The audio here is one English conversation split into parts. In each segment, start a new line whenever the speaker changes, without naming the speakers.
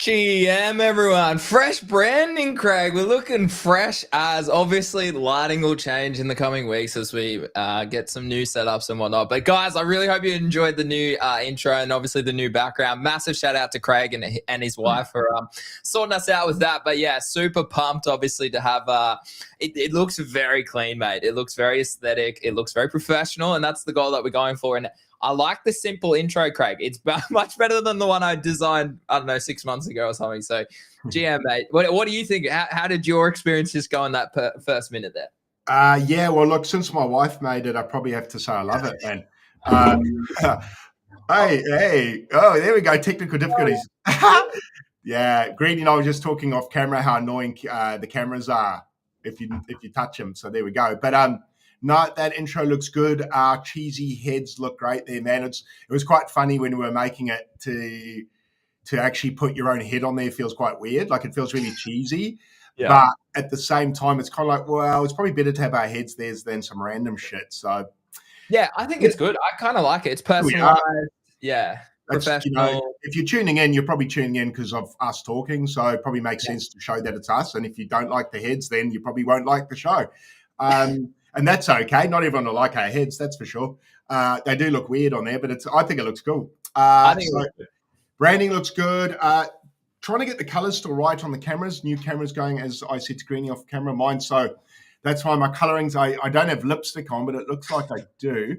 GM, everyone. Fresh branding, Craig. We're looking fresh as obviously lighting will change in the coming weeks as we get some new setups and whatnot. But guys, I really hope you enjoyed the new intro and obviously the new background. Massive shout out to Craig and his wife for sorting us out with that. But yeah, super pumped obviously to have it looks very clean, mate. It looks very aesthetic. It looks very professional, and that's the goal that we're going for. And I like the simple intro, Craig. It's much better than the one I designed, I don't know, 6 months ago or something. So, GM, mate, what do you think? How did your experience just go in that first minute there?
Yeah, well, look, since my wife made it, I probably have to say I love it, man. Hey. Oh, there we go. Technical difficulties. Yeah, Green, I was just talking off camera how annoying the cameras are if you touch them. So there we go. But no, that intro looks good. Our cheesy heads look great there, man. It was quite funny when we were making it to actually put your own head on there. Feels quite weird. Like it feels really cheesy. Yeah. But at the same time, it's kind of like, well, it's probably better to have our heads there than some random shit. So
yeah, I think it's good. I kind of like it. It's personalized. Yeah. Professional.
If you're tuning in, you're probably tuning in because of us talking. So it probably makes sense to show that it's us. And if you don't like the heads, then you probably won't like the show. And that's okay. Not everyone will like our heads, that's for sure. They do look weird on there, but I think it looks cool.
I think
branding looks good. Trying to get the colors still right on the cameras. New cameras going, as I said to Greenie off camera, mine. So that's why my colorings, I don't have lipstick on, but it looks like I do.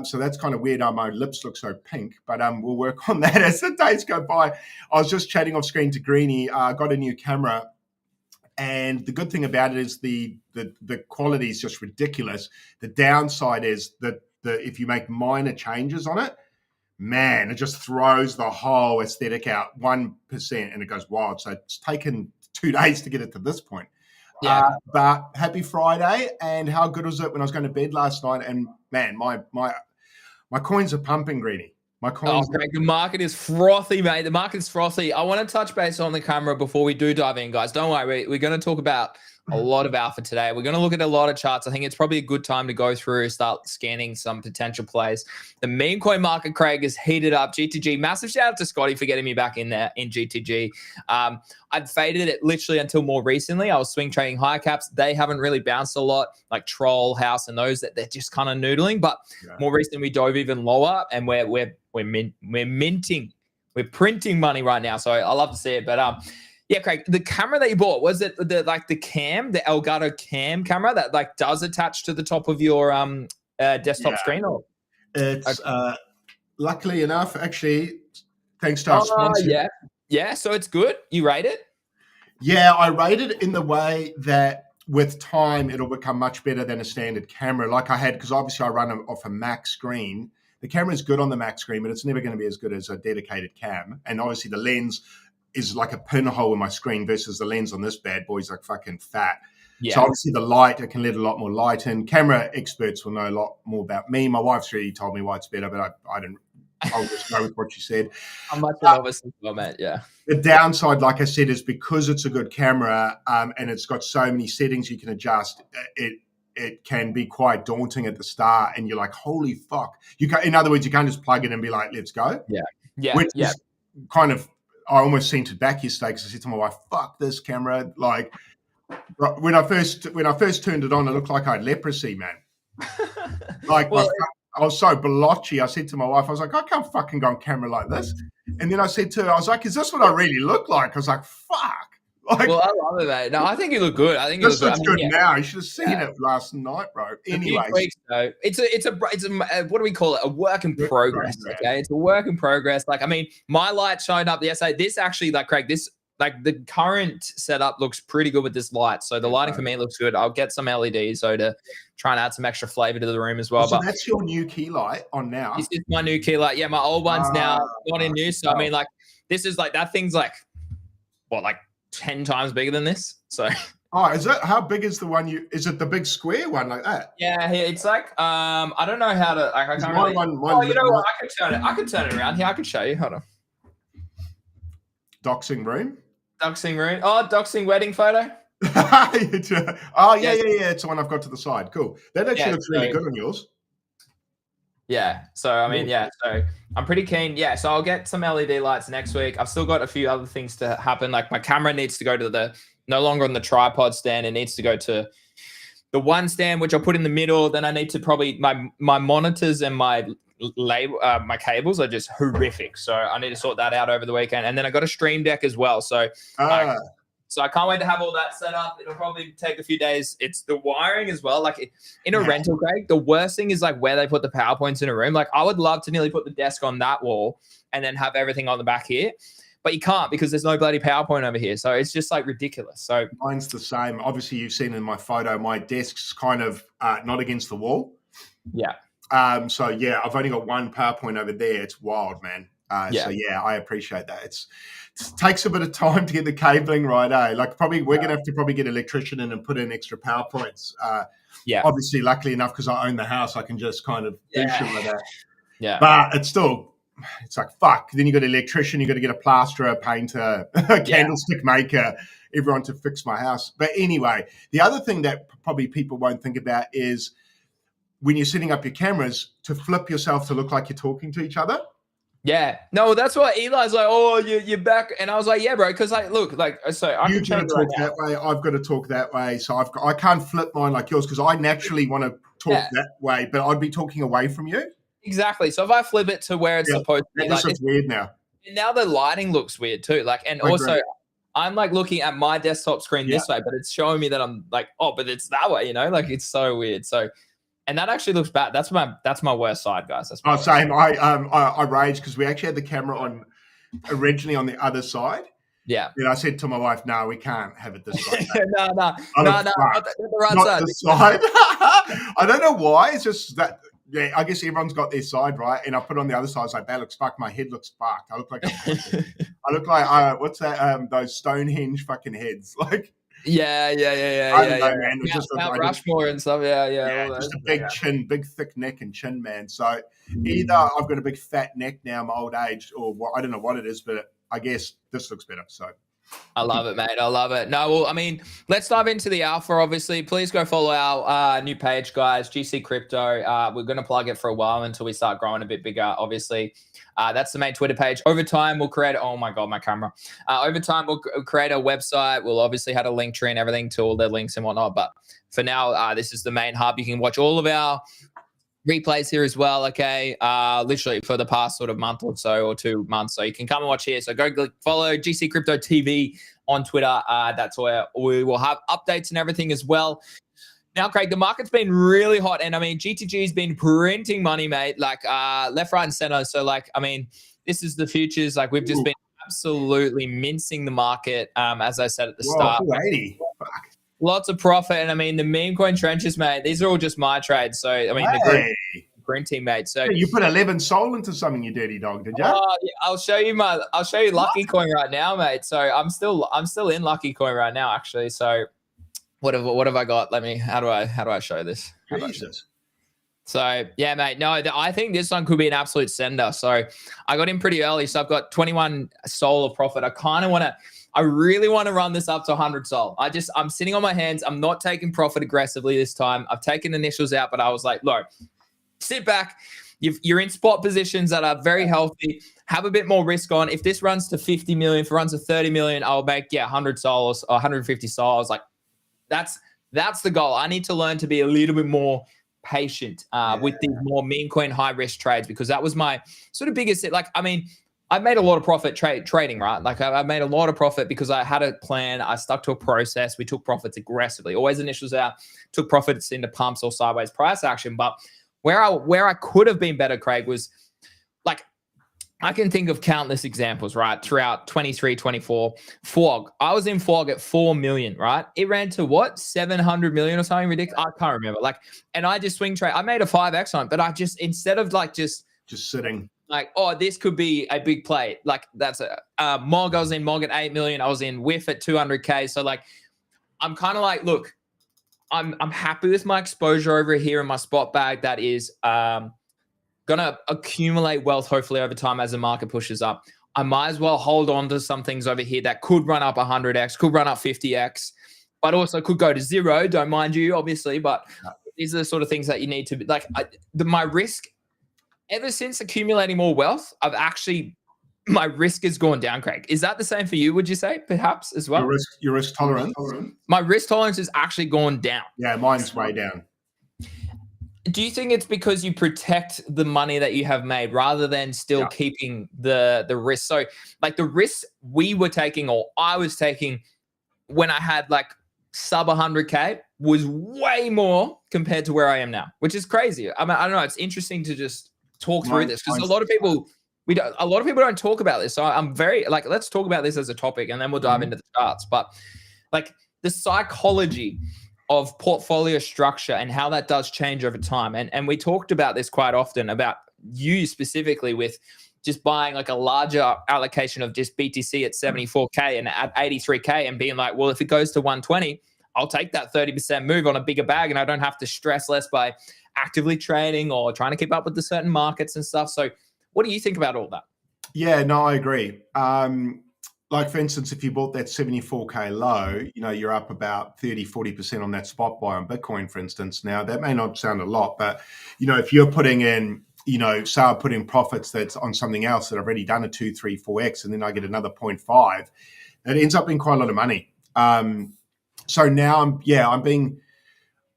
So that's kind of weird. My lips look so pink, but we'll work on that as the days go by. I was just chatting off screen to Greenie. I got a new camera. And the good thing about it is the quality is just ridiculous. The downside is that if you make minor changes on it, man, it just throws the whole aesthetic out 1% and it goes wild. So it's taken 2 days to get it to this point.
Yeah.
But happy Friday. And how good was it when I was going to bed last night? And man, my coins are pumping, Greenie.
Craig, the market is frothy, mate. The market is frothy. I want to touch base on the camera before we do dive in, guys. Don't worry. We're going to talk about a lot of alpha today. We're going to look at a lot of charts. I think it's probably a good time to go through, start scanning some potential plays. The meme coin market, Craig, is heated up. GTG, massive shout out to Scotty for getting me back in there in GTG. I'd faded it literally until more recently. I was swing trading high caps. They haven't really bounced a lot, like Troll, House, and those that they're just kind of noodling. But more recently, we dove even lower, and we're minting, we're printing money right now. So I love to see it. But yeah, Craig, the camera that you bought, was it the Elgato cam camera that like does attach to the top of your desktop screen? Or
it's luckily enough, actually, thanks to our sponsor.
Yeah, so it's good. You rate it?
Yeah, I rate it in the way that with time, it'll become much better than a standard camera like I had, because obviously I run off a Mac screen. The camera is good on the Mac screen, but it's never going to be as good as a dedicated cam. And obviously the lens is like a pinhole in my screen versus the lens on this bad boy is like fucking fat. Yeah. So obviously the light, I can let a lot more light in. Camera experts will know a lot more about me. My wife's really told me why it's better, but I'll just go with what she said.
I'm much novice as well, mate. Yeah.
The downside, like I said, is because it's a good camera and it's got so many settings you can adjust, it can be quite daunting at the start, and you're like, holy fuck. In other words, you can't just plug it and be like, let's go.
Yeah.
Which is kind of, I almost sent it back yesterday because I said to my wife, fuck this camera. Like when I first turned it on, it looked like I had leprosy, man. Like I was so blotchy. I said to my wife, I was like, I can't fucking go on camera like this. And then I said to her, I was like, is this what I really look like? I was like, fuck. Like,
well, I love it, mate. No, I think you look good. I think
this looks good now. You should have seen it last night, bro. Anyway,
it's a what do we call it? A work in progress. Okay, it's a work in progress. Like, I mean, my light showed up yesterday. This actually, like, Craig, the current setup looks pretty good with this light. So the lighting for me looks good. I'll get some LEDs so to try and add some extra flavor to the room as well.
So but that's your new key light on now.
This is my new key light. Yeah, my old one's now not in use. So I mean, like, this is like that thing's like what, like 10 times bigger than this. So
is it? How big is the one is it the big square one like that?
Yeah, it's like I don't know how to, I can't really. You know what? I could turn it around here. I could show you. Hold on.
Doxing room.
Oh, doxing wedding photo.
Oh yeah. It's the one I've got to the side. Cool. That actually looks really good on yours.
Yeah. So, I mean, yeah. So I'm pretty keen. Yeah. So I'll get some LED lights next week. I've still got a few other things to happen. Like my camera needs to go to no longer on the tripod stand. It needs to go to the one stand, which I'll put in the middle. Then I need to probably, my monitors and my my cables are just horrific. So I need to sort that out over the weekend. And then I got a stream deck as well. So, so I can't wait to have all that set up. It'll probably take a few days. It's the wiring as well. Like in a rental, Greg, the worst thing is like where they put the PowerPoints in a room. Like I would love to nearly put the desk on that wall and then have everything on the back here. But you can't because there's no bloody PowerPoint over here. So it's just like ridiculous. So
mine's the same. Obviously, you've seen in my photo, my desk's kind of not against the wall.
Yeah.
So yeah, I've only got one PowerPoint over there. It's wild, man. So yeah, I appreciate that. It takes a bit of time to get the cabling right, eh? Like we're gonna have to probably get an electrician in and put in extra PowerPoints. Obviously, luckily enough, because I own the house, I can just kind of do shit like that.
Yeah.
But it's like fuck. Then you got an electrician, you got to get a plasterer, a painter, a candlestick maker, everyone to fix my house. But anyway, the other thing that probably people won't think about is when you're setting up your cameras to flip yourself to look like you're talking to each other.
Yeah. No, that's why Eli's like, oh, you're back. And I was like, yeah, bro. Because like, look, like, so I
can talk that way. I've got to talk that way. So I can't flip mine like yours because I naturally want to talk that way, but I'd be talking away from you.
Exactly. So if I flip it to where it's supposed to be,
like, it's weird now.
And now the lighting looks weird too. Like, and also I'm like looking at my desktop screen this way, but it's showing me that I'm like, oh, but it's that way, you know, like it's so weird. So, and that actually looks bad. That's my worst side, guys. That's
same. I raged because we actually had the camera on originally on the other side.
Yeah.
And I said to my wife, no, we can't have it this way.
no, not the right
side. The side. I don't know why. It's just that. Yeah, I guess everyone's got their side, right? And I put it on the other side. I was like, that looks fucked. My head looks fucked. I look like what's that? Those Stonehenge fucking heads. Like,
yeah.
Man.
Mount Rushmore and stuff. Yeah.
Just a big chin, big thick neck and chin, man. So either I've got a big fat neck now, my old age, or I don't know what it is, but I guess this looks better. So.
I love it, mate. I love it. No, well, I mean, let's dive into the alpha, obviously. Please go follow our new page, guys, GC Crypto. We're going to plug it for a while until we start growing a bit bigger, obviously. That's the main Twitter page. Over time, we'll create – oh, my God, my camera. Over time, we'll create a website. We'll obviously have a link tree and everything to all the links and whatnot. But for now, this is the main hub. You can watch all of our replays here as well, okay? Literally for the past sort of month or so or 2 months. So you can come and watch here. So go follow GC Crypto TV on Twitter. That's where we will have updates and everything as well. Now, Craig, the market's been really hot. And I mean, GTG's been printing money, mate, like left, right, and center. So like, I mean, this is the futures. Like we've just been absolutely mincing the market, as I said at the start.
280.
Lots of profit. And I mean, the meme coin trenches, mate, these are all just my trades. So, I mean, the green team, mate. So
you put 11 soul into something, you dirty dog, did you?
Yeah, I'll show you Lucky Coin right now, mate. So I'm still in Lucky Coin right now, actually. So what have I got? How do I show this?
Jesus.
So yeah, mate. No, I think this one could be an absolute sender. So I got in pretty early. So I've got 21 soul of profit. I really want to run this up to 100 soul. I'm sitting on my hands. I'm not taking profit aggressively this time. I've taken initials out, but I was like, look, sit back. You're in spot positions that are very healthy. Have a bit more risk on. If this runs to 50 million, if it runs to 30 million, I'll make 100 souls or 150 souls. I was like, that's the goal. I need to learn to be a little bit more patient with these more meme coin high risk trades, because that was my sort of biggest. Like, I mean, I've made a lot of profit trading, right? Like I've made a lot of profit because I had a plan. I stuck to a process. We took profits aggressively. Always initials out, took profits into pumps or sideways price action. But where I could have been better, Craig, was like, I can think of countless examples, right? Throughout 23, 24, FOG. I was in FOG at 4 million, right? It ran to what? 700 million or something ridiculous. I can't remember. Like, and I just swing trade. I made a 5X on it, but I just, instead of like just
sitting,
like, oh, this could be a big play. Like that's Mog. I was in Mog at 8 million. I was in Whiff at 200K. So like, I'm kind of like, look, I'm happy with my exposure over here in my spot bag. That is gonna accumulate wealth hopefully over time as the market pushes up. I might as well hold on to some things over here that could run up 100x, could run up 50x, but also could go to zero. Don't mind you, obviously, but these are the sort of things that you need to be like. My risk ever since accumulating more wealth, my risk has gone down, Craig. Is that the same for you, would you say, perhaps, as well?
Your risk tolerance?
My risk tolerance has actually gone down.
Yeah, mine's way down.
Do you think it's because you protect the money that you have made rather than still keeping the risk? So like the risks we were taking, or I was taking when I had like sub 100K, was way more compared to where I am now, which is crazy. I mean, I don't know. It's interesting to just talk through this because a lot of people don't talk about this. So I'm very like, let's talk about this as a topic and then we'll dive into the charts. But like the psychology of portfolio structure and how that does change over time. And we talked about this quite often, about you specifically with just buying like a larger allocation of just BTC at 74K and at 83K and being like, well, if it goes to 120, I'll take that 30% move on a bigger bag and I don't have to stress less by actively trading or trying to keep up with the certain markets and stuff. So what do you think about all that?
Yeah, no, I agree. Like for instance, if you bought that 74K low, you're up about 30, 40% on that spot buy on Bitcoin, for instance. Now that may not sound a lot, but if you're putting in, say I put in profits that's on something else that I've already done a 2, 3, 4x, and then I get another 0.5, it ends up being quite a lot of money. So now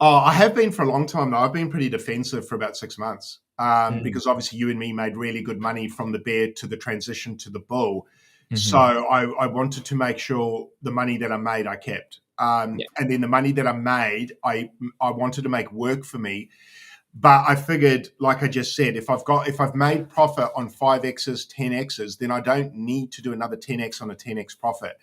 I have been for a long time now. I've been pretty defensive for about 6 months because obviously you and me made really good money from the bear to the transition to the bull. So I wanted to make sure the money that I made, I kept. And then the money that I made, I wanted to make work for me. But I figured, like I just said, if I've made profit on 5x's, 10x's, then I don't need to do another 10x on a 10x profit.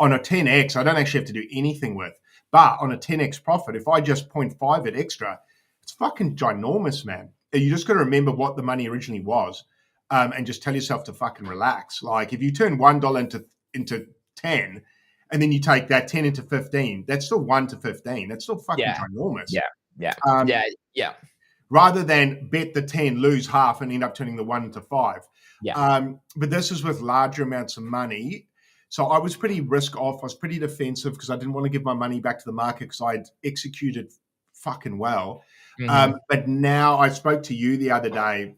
On a 10x, I don't actually have to do anything with. But on a 10x profit, if I just 0.5 it extra, it's fucking ginormous, man. You just got to remember what the money originally was. And just tell yourself to fucking relax. Like if you turn $1 into 10, and then you take that 10 into 15, that's still 1 to 15. That's still fucking ginormous.
Yeah.
Rather than bet the 10, lose half, and end up turning the 1 into 5. But this is with larger amounts of money. So I was pretty risk off. I was pretty defensive because I didn't want to give my money back to the market because I'd executed fucking well. But now I spoke to you the other day,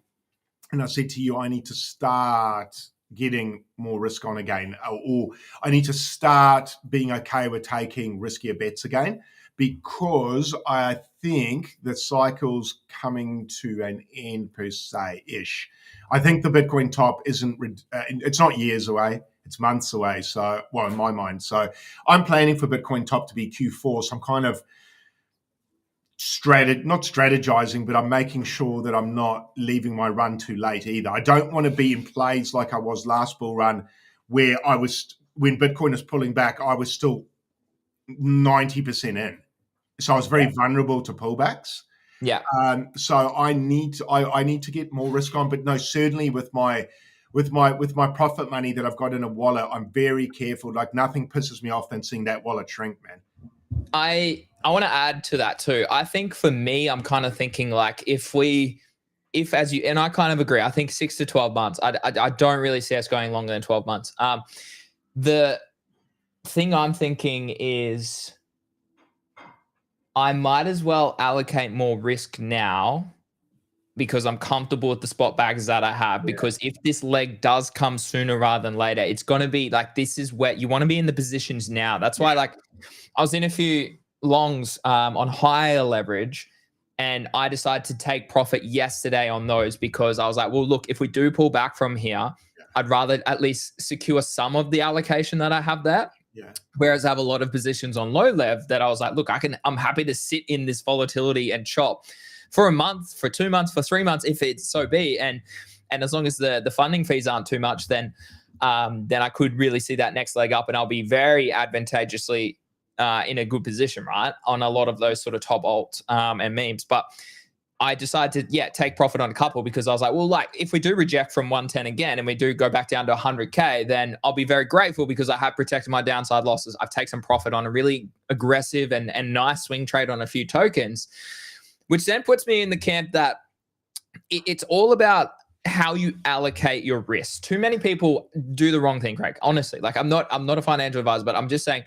and I said to you, I need to start getting more risk on again, or I need to start being okay with taking riskier bets again, because I think the cycle's coming to an end per se-ish. I think the Bitcoin top it's not years away, it's months away. So, well, in my mind. So I'm planning for Bitcoin top to be Q4. So I'm kind of not strategizing, but I'm making sure that I'm not leaving my run too late either. I don't want to be in plays like I was last bull run, where when Bitcoin is pulling back, I was still 90% in. So I was very vulnerable to pullbacks. So I need to get more risk on, but no, certainly with my profit money that I've got in a wallet, I'm very careful. Like nothing pisses me off than seeing that wallet shrink, man.
I want to add to that too. I think for me, I'm kind of thinking like if as you, and I kind of agree, I think 6 to 12 months, I don't really see us going longer than 12 months. The thing I'm thinking is I might as well allocate more risk now because I'm comfortable with the spot bags that I have. Because if this leg does come sooner rather than later, it's going to be like, this is where you want to be in the positions now. That's why like I was in a few longs on higher leverage, and I decided to take profit yesterday on those because I was like, well, look, if we do pull back from here, I'd rather at least secure some of the allocation that I have there. Whereas I have a lot of positions on low lev that I was like, look, I'm happy to sit in this volatility and chop for a month, for 2 months, for 3 months, if it's so be. And as long as the funding fees aren't too much, then I could really see that next leg up, and I'll be very advantageously in a good position, right, on a lot of those sort of top alt and memes. But I decided to, take profit on a couple because I was like, well, like if we do reject from 110 again and we do go back down to 100K, then I'll be very grateful because I have protected my downside losses. I've taken some profit on a really aggressive and nice swing trade on a few tokens, which then puts me in the camp that it's all about how you allocate your risk. Too many people do the wrong thing, Craig. Honestly, like I'm not a financial advisor, but I'm just saying,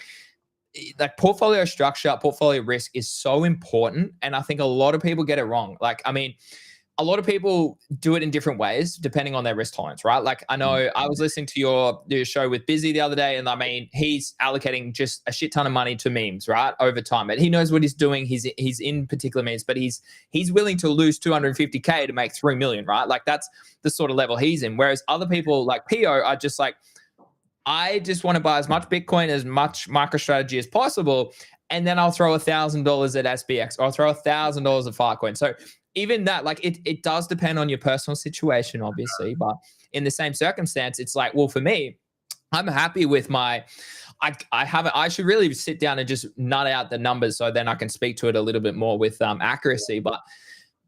like portfolio structure, portfolio risk is so important. And I think a lot of people get it wrong. Like, I mean, a lot of people do it in different ways depending on their risk tolerance, right? Like I know I was listening to your show with Busy the other day, and I mean, he's allocating just a shit ton of money to memes, right, over time. And he knows what he's doing. He's in particular memes, but he's willing to lose 250K to make 3 million, right? Like that's the sort of level he's in. Whereas other people like Pio are just like, I just want to buy as much Bitcoin, as much MicroStrategy as possible, and then I'll throw $1,000 at SBX, or I'll throw $1,000 at Filecoin. So even that, like it does depend on your personal situation, obviously, but in the same circumstance, it's like, well, for me, I'm happy with my, I should really sit down and just nut out the numbers so then I can speak to it a little bit more with accuracy. But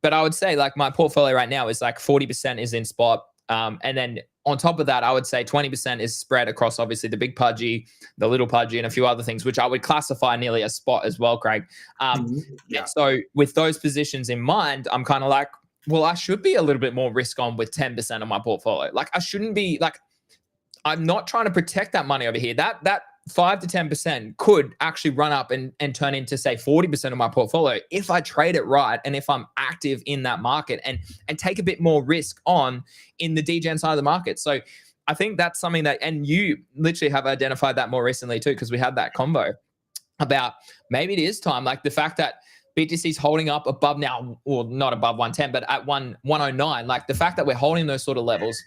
I would say like my portfolio right now is like 40% is in spot. And then on top of that, I would say 20% is spread across obviously the big pudgy, the little pudgy, and a few other things, which I would classify nearly as spot as well, Craig. So with those positions in mind, I'm kind of like, well, I should be a little bit more risk on with 10% of my portfolio. Like I shouldn't be like, I'm not trying to protect that money over here. That 5 to 10% could actually run up and turn into say 40% of my portfolio if I trade it right and if I'm active in that market and take a bit more risk on in the degen side of the market. So I think that's something that, and you literally have identified that more recently too, because we had that combo about maybe it is time, like the fact that BTC is holding up above now, or not above 110, but at 109, like the fact that we're holding those sort of levels,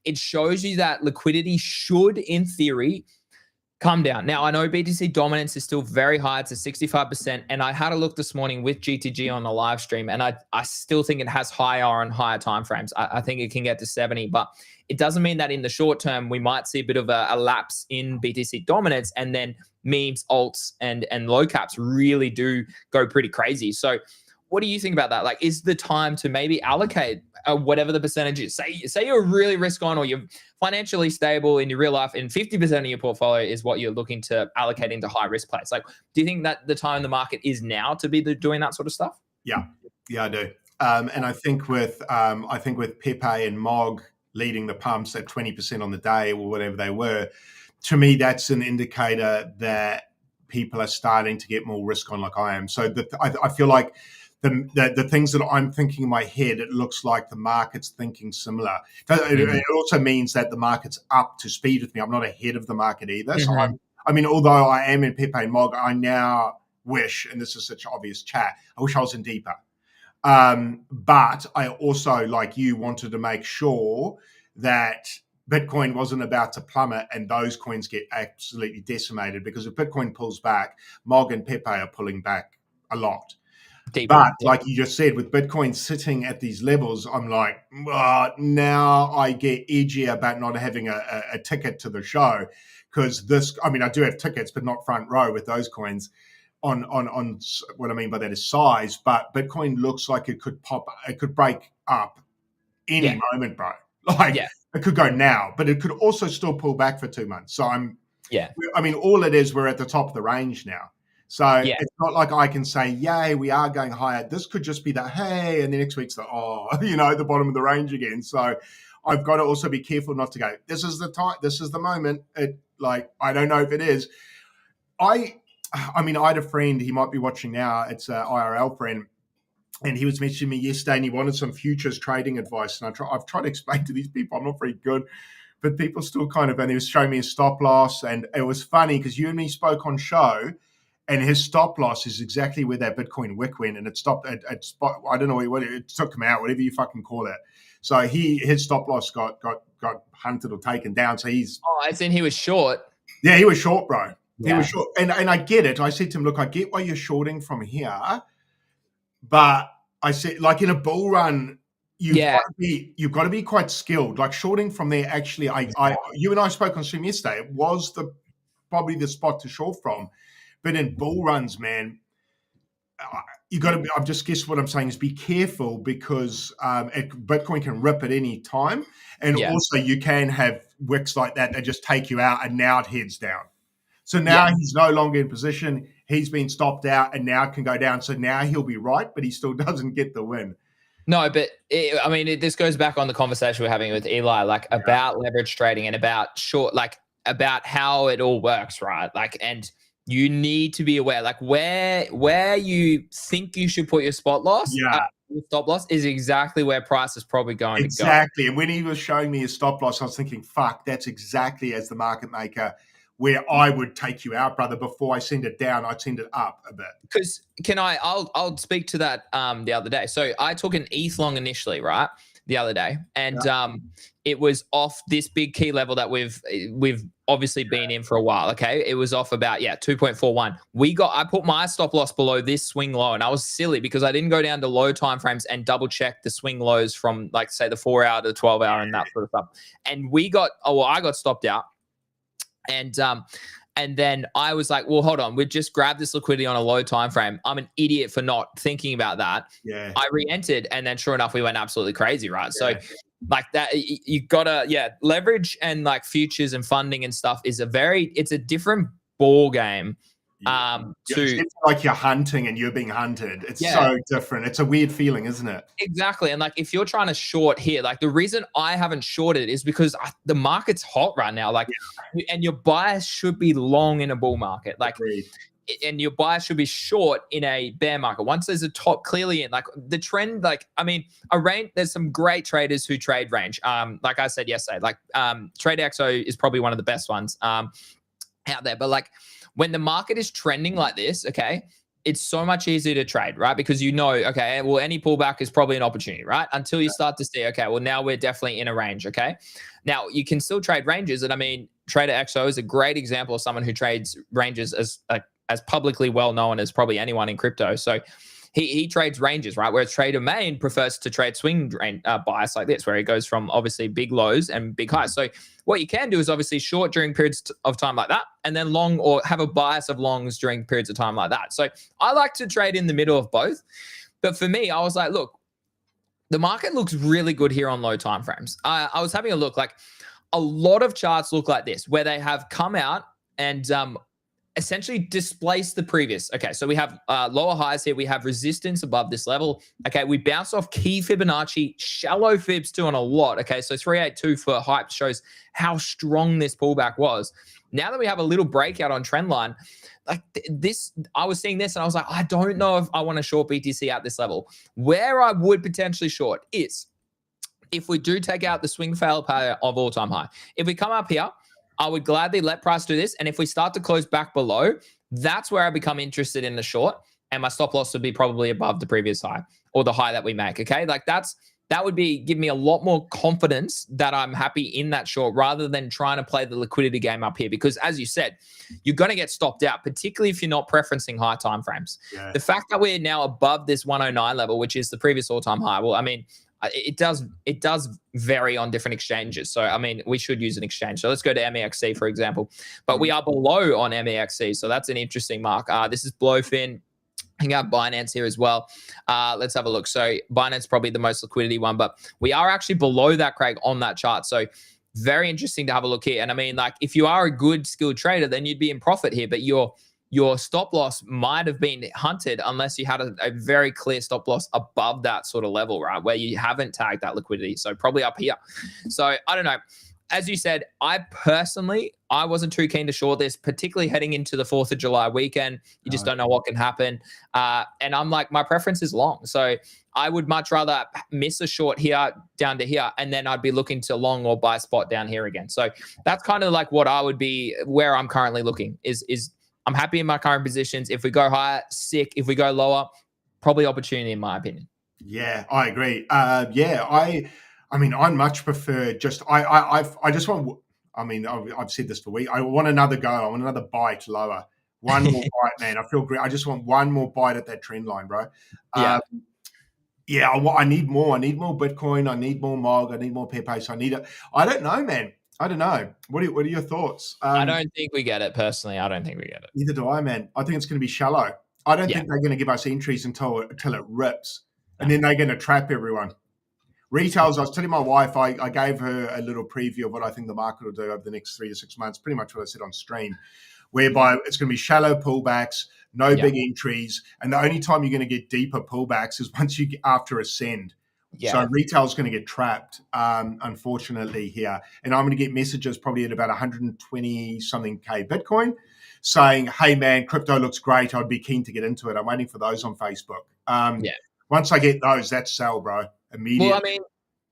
it shows you that liquidity should, in theory, come down. Now, I know BTC dominance is still very high. It's at 65%. And I had a look this morning with GTG on the live stream, and I still think it has higher and higher timeframes. I think it can get to 70, but it doesn't mean that in the short term, we might see a bit of a lapse in BTC dominance, and then memes, alts, and low caps really do go pretty crazy. So what do you think about that? Like, is the time to maybe allocate whatever the percentage is? Say you're really risk on, or you're financially stable in your real life, and 50% of your portfolio is what you're looking to allocate into high risk plays. Like, do you think that the time in the market is now to be doing that sort of stuff?
Yeah, I do. And I think with Pepe and Mog leading the pumps at 20% on the day or whatever they were, to me that's an indicator that people are starting to get more risk on, like I am. So I feel like the things that I'm thinking in my head, it looks like the market's thinking similar. It also means that the market's up to speed with me. I'm not ahead of the market either. So although I am in Pepe and Mog, I now wish, and this is such obvious chat, I wish I was in deeper. But I also, like you, wanted to make sure that Bitcoin wasn't about to plummet and those coins get absolutely decimated, because if Bitcoin pulls back, Mog and Pepe are pulling back a lot. But like you just said, with Bitcoin sitting at these levels, I'm like, now I get edgier about not having a ticket to the show, because I do have tickets, but not front row with those coins on what I mean by that is size. But Bitcoin looks like it could break up any moment, bro. It could go now, but it could also still pull back for 2 months. So all it is, we're at the top of the range now. So it's not like I can say, yay, we are going higher. This could just be the, hey, and the next week's the, the bottom of the range again. So I've got to also be careful not to go, this is the time, this is the moment. I don't know if it is. I had a friend, he might be watching now. It's an IRL friend. And he was mentioning me yesterday, and he wanted some futures trading advice. And I've tried to explain to these people, I'm not very good, but people still and he was showing me a stop loss. And it was funny because you and me spoke on show, and his stop loss is exactly where that Bitcoin wick went, and it stopped at spot. I don't know what it took him out, whatever you fucking call it. So his stop loss got hunted or taken down. So he's
as in he was short.
Yeah, he was short, bro. He was short, and I get it. I said to him, look, I get why you're shorting from here, but I said, like in a bull run, you've got to be quite skilled. Like shorting from there, actually, you and I spoke on stream yesterday. It was probably the spot to short from. But in bull runs, man, you got to be. I've just guessed what I'm saying is be careful, because Bitcoin can rip at any time, and also you can have wicks like that just take you out, and now it heads down. So now he's no longer in position. He's been stopped out, and now it can go down. So now he'll be right, but he still doesn't get the win.
No, but this goes back on the conversation we're having with Eli, about leverage trading and about about how it all works, right? And you need to be aware, where you think you should put your spot loss. Your stop loss is exactly where price is probably going to go.
Exactly. And when he was showing me his stop loss, I was thinking, fuck, that's exactly as the market maker where I would take you out, brother. Before I send it down, I'd send it up a bit.
Because I'll speak to that the other day. So I took an ETH long initially, right? The other day. And it was off this big key level that we've obviously been in for a while. Okay. It was off about 2.41. I put my stop loss below this swing low, and I was silly because I didn't go down to low timeframes and double check the swing lows from, like, say, the 4 hour to the 12 hour and that sort of stuff. And I got stopped out. And then I was like, well, hold on. We just grabbed this liquidity on a low time frame. I'm an idiot for not thinking about that.
Yeah.
I re-entered, and then sure enough, we went absolutely crazy, right? Yeah. So like that, you gotta, leverage and like futures and funding and stuff it's a different ball game.
It's like you're hunting and you're being hunted. It's so different. It's a weird feeling, isn't it?
Exactly. And like, if you're trying to short here, like the reason I haven't shorted is because the market's hot right now. Like, and your bias should be long in a bull market. Like, and your bias should be short in a bear market. Once there's a top clearly in, like, the trend, like, I mean, a range, there's some great traders who trade range. Like I said yesterday, like, TradeXO is probably one of the best ones out there. But like, when the market is trending like this, okay, it's so much easier to trade, right? Because okay, well, any pullback is probably an opportunity, right? Until you start to see, okay, well, now we're definitely in a range, okay? Now, you can still trade ranges. And I mean, TraderXO is a great example of someone who trades ranges as publicly well known as probably anyone in crypto. So he trades ranges, right? Whereas Trader Main prefers to trade swing bias like this, where it goes from obviously big lows and big highs. So what you can do is obviously short during periods of time like that, and then long, or have a bias of longs during periods of time like that. So I like to trade in the middle of both. But for me, I was like, look, the market looks really good here on low time frames. I was having a look, like a lot of charts look like this, where they have come out and essentially displace the previous. Okay, so we have lower highs here. We have resistance above this level. Okay, we bounce off key Fibonacci, shallow fibs too on a lot. Okay, so 382 for hype shows how strong this pullback was. Now that we have a little breakout on trend line, like this, I was seeing this and I was like, I don't know if I want to short BTC at this level. Where I would potentially short is if we do take out the swing fail pair of all-time high. If we come up here, I would gladly let price do this. And if we start to close back below, that's where I become interested in the short. And my stop loss would be probably above the previous high or the high that we make. Okay. Like that would give me a lot more confidence that I'm happy in that short, rather than trying to play the liquidity game up here. Because as you said, you're going to get stopped out, particularly if you're not preferencing high time frames. Yeah. The fact that we're now above this 109 level, which is the previous all-time high, well, I mean, it does vary on different exchanges. So, I mean, we should use an exchange. So let's go to MEXC, for example. But we are below on MEXC. So that's an interesting mark. This is Blowfin. I got Binance here as well. Let's have a look. So Binance is probably the most liquidity one, but we are actually below that, Craig, on that chart. So very interesting to have a look here. And I mean, like, if you are a good skilled trader, then you'd be in profit here, but your stop loss might have been hunted unless you had a very clear stop loss above that sort of level, right? Where you haven't tagged that liquidity. So probably up here. So I don't know. As you said, I wasn't too keen to short this, particularly heading into the 4th of July weekend. You just don't know what can happen. And I'm like, my preference is long. So I would much rather miss a short here down to here, and then I'd be looking to long or buy spot down here again. So that's kind of like what I would be, where I'm currently looking is I'm happy in my current positions. If we go higher, sick. If we go lower, probably opportunity, in my opinion.
Yeah, I agree. I mean, I much prefer just I just want. I mean, I've said this for weeks. I want another go. I want another bite lower. One more bite, man. I feel great. I just want one more bite at that trend line, bro. I need more. I need more Bitcoin. I need more MOG. I need more Pepe. So I need it. I don't know, man. I don't know. What are your thoughts?
I don't think we get it, personally. I don't think we get it.
Neither do I, man. I think it's going to be shallow. I don't think they're going to give us entries until it rips. And then they're going to trap everyone. Retails, I was telling my wife, I gave her a little preview of what I think the market will do over the next 3 to 6 months, pretty much what I said on stream, whereby it's going to be shallow pullbacks, no big entries. And the only time you're going to get deeper pullbacks is once you get after ascend. Yeah. So retail's going to get trapped, unfortunately, here. And I'm going to get messages probably at about 120 something K Bitcoin saying, hey, man, crypto looks great. I'd be keen to get into it. I'm waiting for those on Facebook. Once I get those, that's sell, bro. Immediately.
Well, I mean,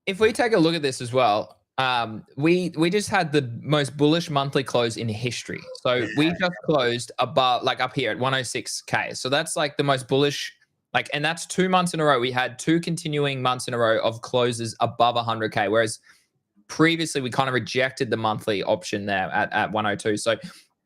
if we take a look at this as well, we just had the most bullish monthly close in history. So we just closed above, like up here at 106K. So that's like the most bullish, like, and that's 2 months in a row. We had 2 continuing months in a row of closes above 100K, whereas previously we kind of rejected the monthly option there at 102. So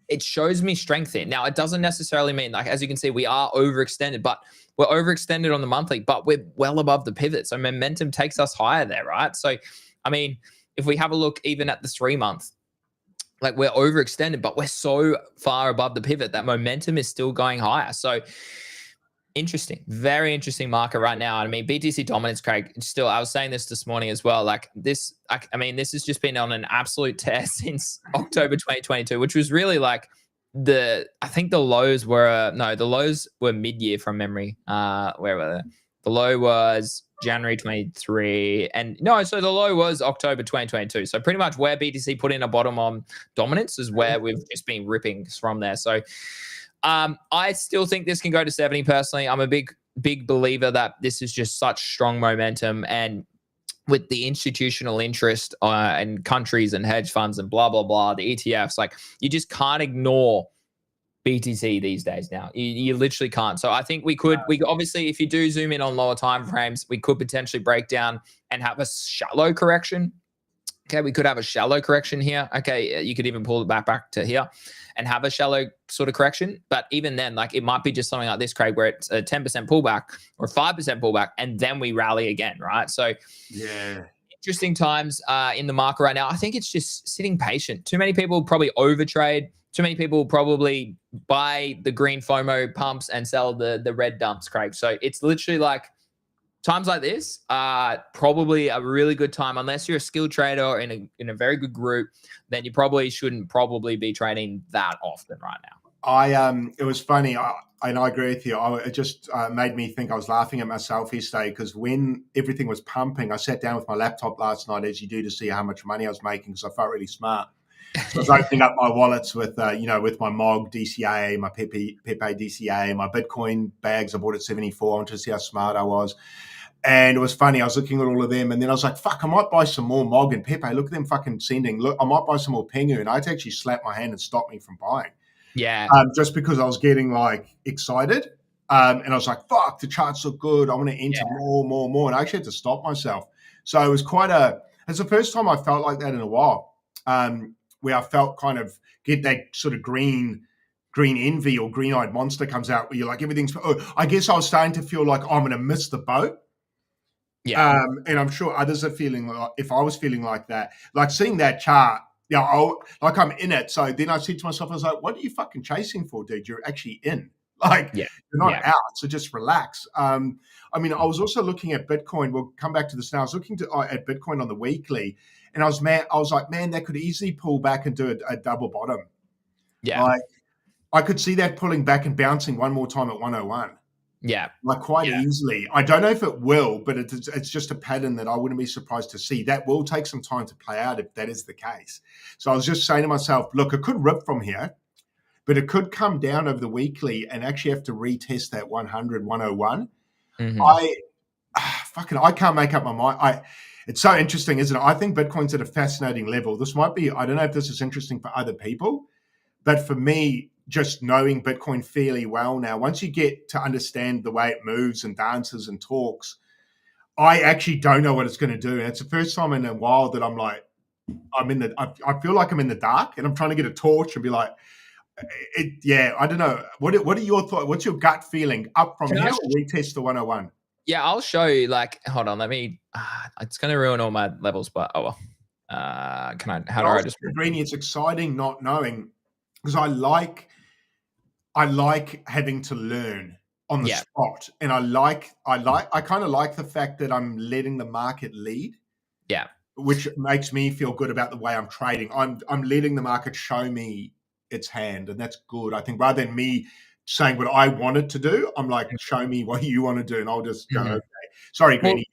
it shows me strength in. Now, it doesn't necessarily mean, like, as you can see, we are overextended, but we're overextended on the monthly, but we're well above the pivot. So momentum takes us higher there, right? So, I mean, if we have a look even at the 3 month, like, we're overextended, but we're so far above the pivot that momentum is still going higher. So interesting, very interesting market right now. I mean, BTC dominance, Craig, still, I was saying this morning as well, like this, I mean, this has just been on an absolute tear since October 2022, which was really like I think the lows were, no, the lows were mid-year from memory. Where were they? The low was January 23, and no, so the low was October 2022. So pretty much where BTC put in a bottom on dominance is where we've just been ripping from there. So I still think this can go to 70 personally. I'm a big believer that this is just such strong momentum, and with the institutional interest and countries and hedge funds and blah, blah, blah, the ETFs, like, you just can't ignore BTC these days now. You literally can't. So I think we obviously, if you do zoom in on lower time frames, we could potentially break down and have a shallow correction. Okay, we could have a shallow correction here. Okay, you could even pull it back to here and have a shallow sort of correction. But even then, like, it might be just something like this, Craig, where it's a 10% pullback or 5% pullback, and then we rally again, right? So
yeah,
interesting times in the market right now. I think it's just sitting patient. Too many people probably overtrade. Too many people probably buy the green FOMO pumps and sell the red dumps, Craig. So it's literally like, times like this are probably a really good time, unless you're a skilled trader or in a very good group, then you probably shouldn't be trading that often right now.
It was funny, and I agree with you. It just made me think. I was laughing at myself yesterday because when everything was pumping, I sat down with my laptop last night, as you do, to see how much money I was making, because I felt really smart. So I was opening up my wallets with, with my MOG DCA, my Pepe DCA, my Bitcoin bags. I bought at 74. I wanted to see how smart I was. And it was funny. I was looking at all of them, and then I was like, fuck, I might buy some more MOG and Pepe. Look at them fucking sending. Look, I might buy some more Pengu. And I had to actually slap my hand and stop me from buying.
Yeah.
Just because I was getting like excited. And I was like, fuck, the charts look good. I want to enter more. And I actually had to stop myself. So it was it's the first time I felt like that in a while. Where I felt kind of get that sort of green envy or green-eyed monster comes out, where you're like, everything's, I guess I was starting to feel like I'm going to miss the boat.
Yeah.
And I'm sure others are feeling like, if I was feeling like that, like seeing that chart, like I'm in it. So then I said to myself, I was like, what are you fucking chasing for, dude? You're actually in. Like, you're not out. So just relax. I mean, I was also looking at Bitcoin. We'll come back to this now. I was looking at Bitcoin on the weekly, and I was like, man, that could easily pull back and do a double bottom.
Yeah.
Like, I could see that pulling back and bouncing one more time at 101.
Yeah.
Like, quite easily. I don't know if it will, but it's just a pattern that I wouldn't be surprised to see. That will take some time to play out if that is the case. So I was just saying to myself, look, it could rip from here, but it could come down over the weekly and actually have to retest that 100, 101.
Mm-hmm.
I can't make up my mind. It's so interesting, isn't it? I think Bitcoin's at a fascinating level. This might be, I don't know if this is interesting for other people, but for me, just knowing Bitcoin fairly well now, once you get to understand the way it moves and dances and talks, I actually don't know what it's going to do. And it's the first time in a while that I'm like, I feel like I'm in the dark, and I'm trying to get a torch and be like, I don't know. What are your thoughts? What's your gut feeling up from here? Retest the 101.
Yeah, I'll show you. Like, hold on, let me. It's going to ruin all my levels, but oh well. How do I just?
Greeny, it's exciting not knowing, because I like having to learn on the spot, and I kind of like the fact that I'm letting the market lead.
Yeah,
which makes me feel good about the way I'm trading. I'm letting the market show me its hand, and that's good. I think rather than me saying what I wanted to do, I'm like, show me what you want to do, and I'll just go, okay. Sorry, Greeny.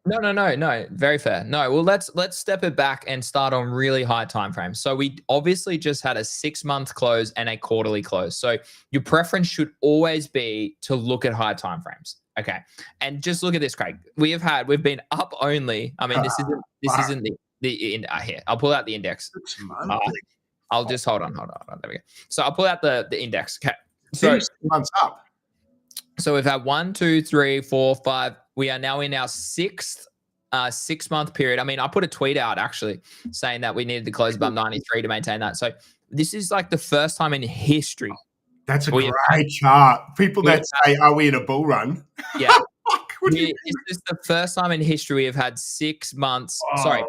No. Very fair. No, well, let's step it back and start on really high time frames. So we obviously just had a 6-month close and a quarterly close. So your preference should always be to look at high time frames. Okay. And just look at this, Craig. We've been up only. I mean, this isn't the in here. I'll pull out the index.
6 months.
I'll just hold on. There we go. So I'll pull out the index. Okay.
So 6 months up.
So we've had 1, 2, 3, 4, 5. We are now in our 6th 6-month period. I mean, I put a tweet out actually saying that we needed to close above 93 to maintain that. So this is like the first time in history.
That's a great chart. People that say, "Are we in a bull run?"
Yeah. This is the first time in history we have had 6 months. Oh. Sorry,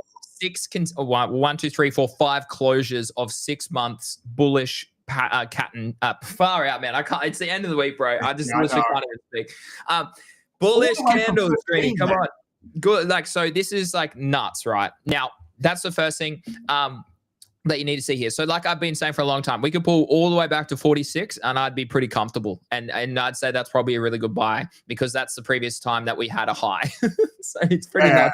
1, 2, 3, 4, 5 closures of 6 months bullish far out, man. I can't. It's the end of the week, bro. I just literally can't even speak. Bullish candles, Greeny. Come on. Good. Like, so this is like nuts, right? Now, that's the first thing that you need to see here. So like I've been saying for a long time, we could pull all the way back to 46 and I'd be pretty comfortable. And I'd say that's probably a really good buy because that's the previous time that we had a high. So it's pretty nice.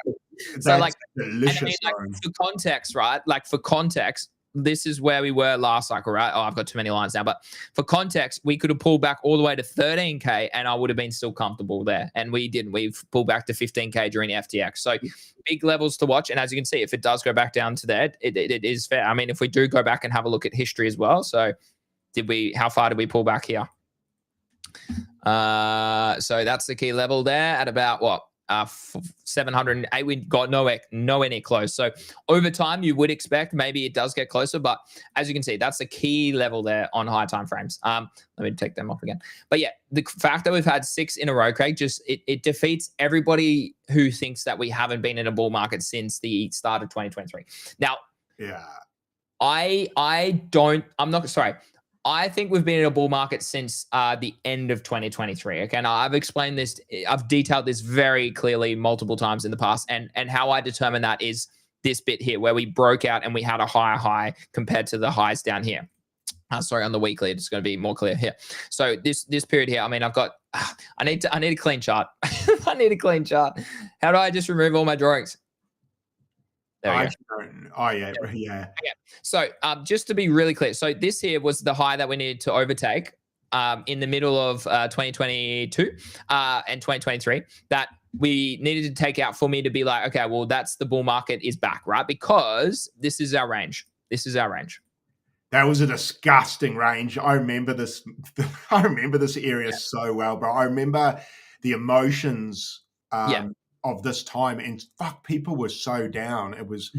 So like, delicious, I mean, like for context, right? Like for context, this is where we were last cycle, right? Oh, I've got too many lines now. But for context, we could have pulled back all the way to 13K and I would have been still comfortable there. And we didn't. We've pulled back to 15K during the FTX. So big levels to watch. And as you can see, if it does go back down to that, it is fair. I mean, if we do go back and have a look at history as well. So how far did we pull back here? So that's the key level there at about what? 708. We got nowhere near close. So over time, you would expect maybe it does get closer, but as you can see, that's the key level there on high time frames. Let me take them off again. But yeah, the fact that we've had 6 in a row, Craig, just it defeats everybody who thinks that we haven't been in a bull market since the start of 2023. Now, yeah, I think we've been in a bull market since the end of 2023. Okay, now I've explained this, I've detailed this very clearly multiple times in the past, and how I determine that is this bit here where we broke out and we had a higher high compared to the highs down here. Sorry, on the weekly, it's going to be more clear here. So this period here, I mean, I need a clean chart. I need a clean chart. How do I just remove all my drawings? There we go.
Oh, yeah.
So just to be really clear, so this here was the high that we needed to overtake in the middle of 2022 and 2023 that we needed to take out for me to be like, okay, well, that's the bull market is back, right? Because this is our range.
That was a disgusting range. I remember this. I remember this area so well, bro. I remember the emotions of this time, and fuck, people were so down. It was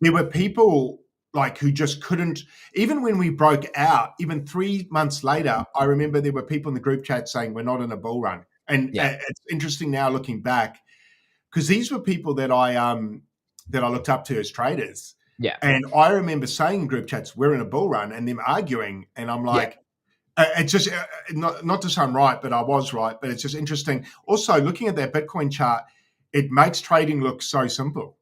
there were people like who just couldn't, even when we broke out, even 3 months later, I remember there were people in the group chat saying we're not in a bull run. And it's interesting now looking back, because these were people that I looked up to as traders. Yeah. And I remember saying in group chats, we're in a bull run, and them arguing, and I'm like, it's just not to sound right, but I was right. But it's just interesting. Also, looking at that Bitcoin chart, it makes trading look so simple.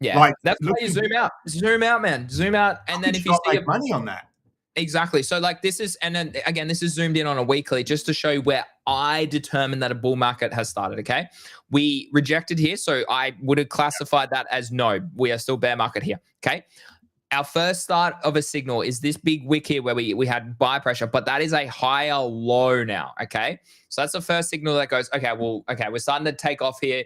Yeah, like, that's why you zoom out. Zoom out, man. Zoom out, and then if you see
money on that.
Exactly. So like this is, and then again, this is zoomed in on a weekly just to show you where I determined that a bull market has started. Okay, we rejected here, so I would have classified that as no. We are still bear market here. Okay. Our first start of a signal is this big wick here where we had buy pressure, but that is a higher low now. Okay, so that's the first signal that goes, okay, well, okay, we're starting to take off here.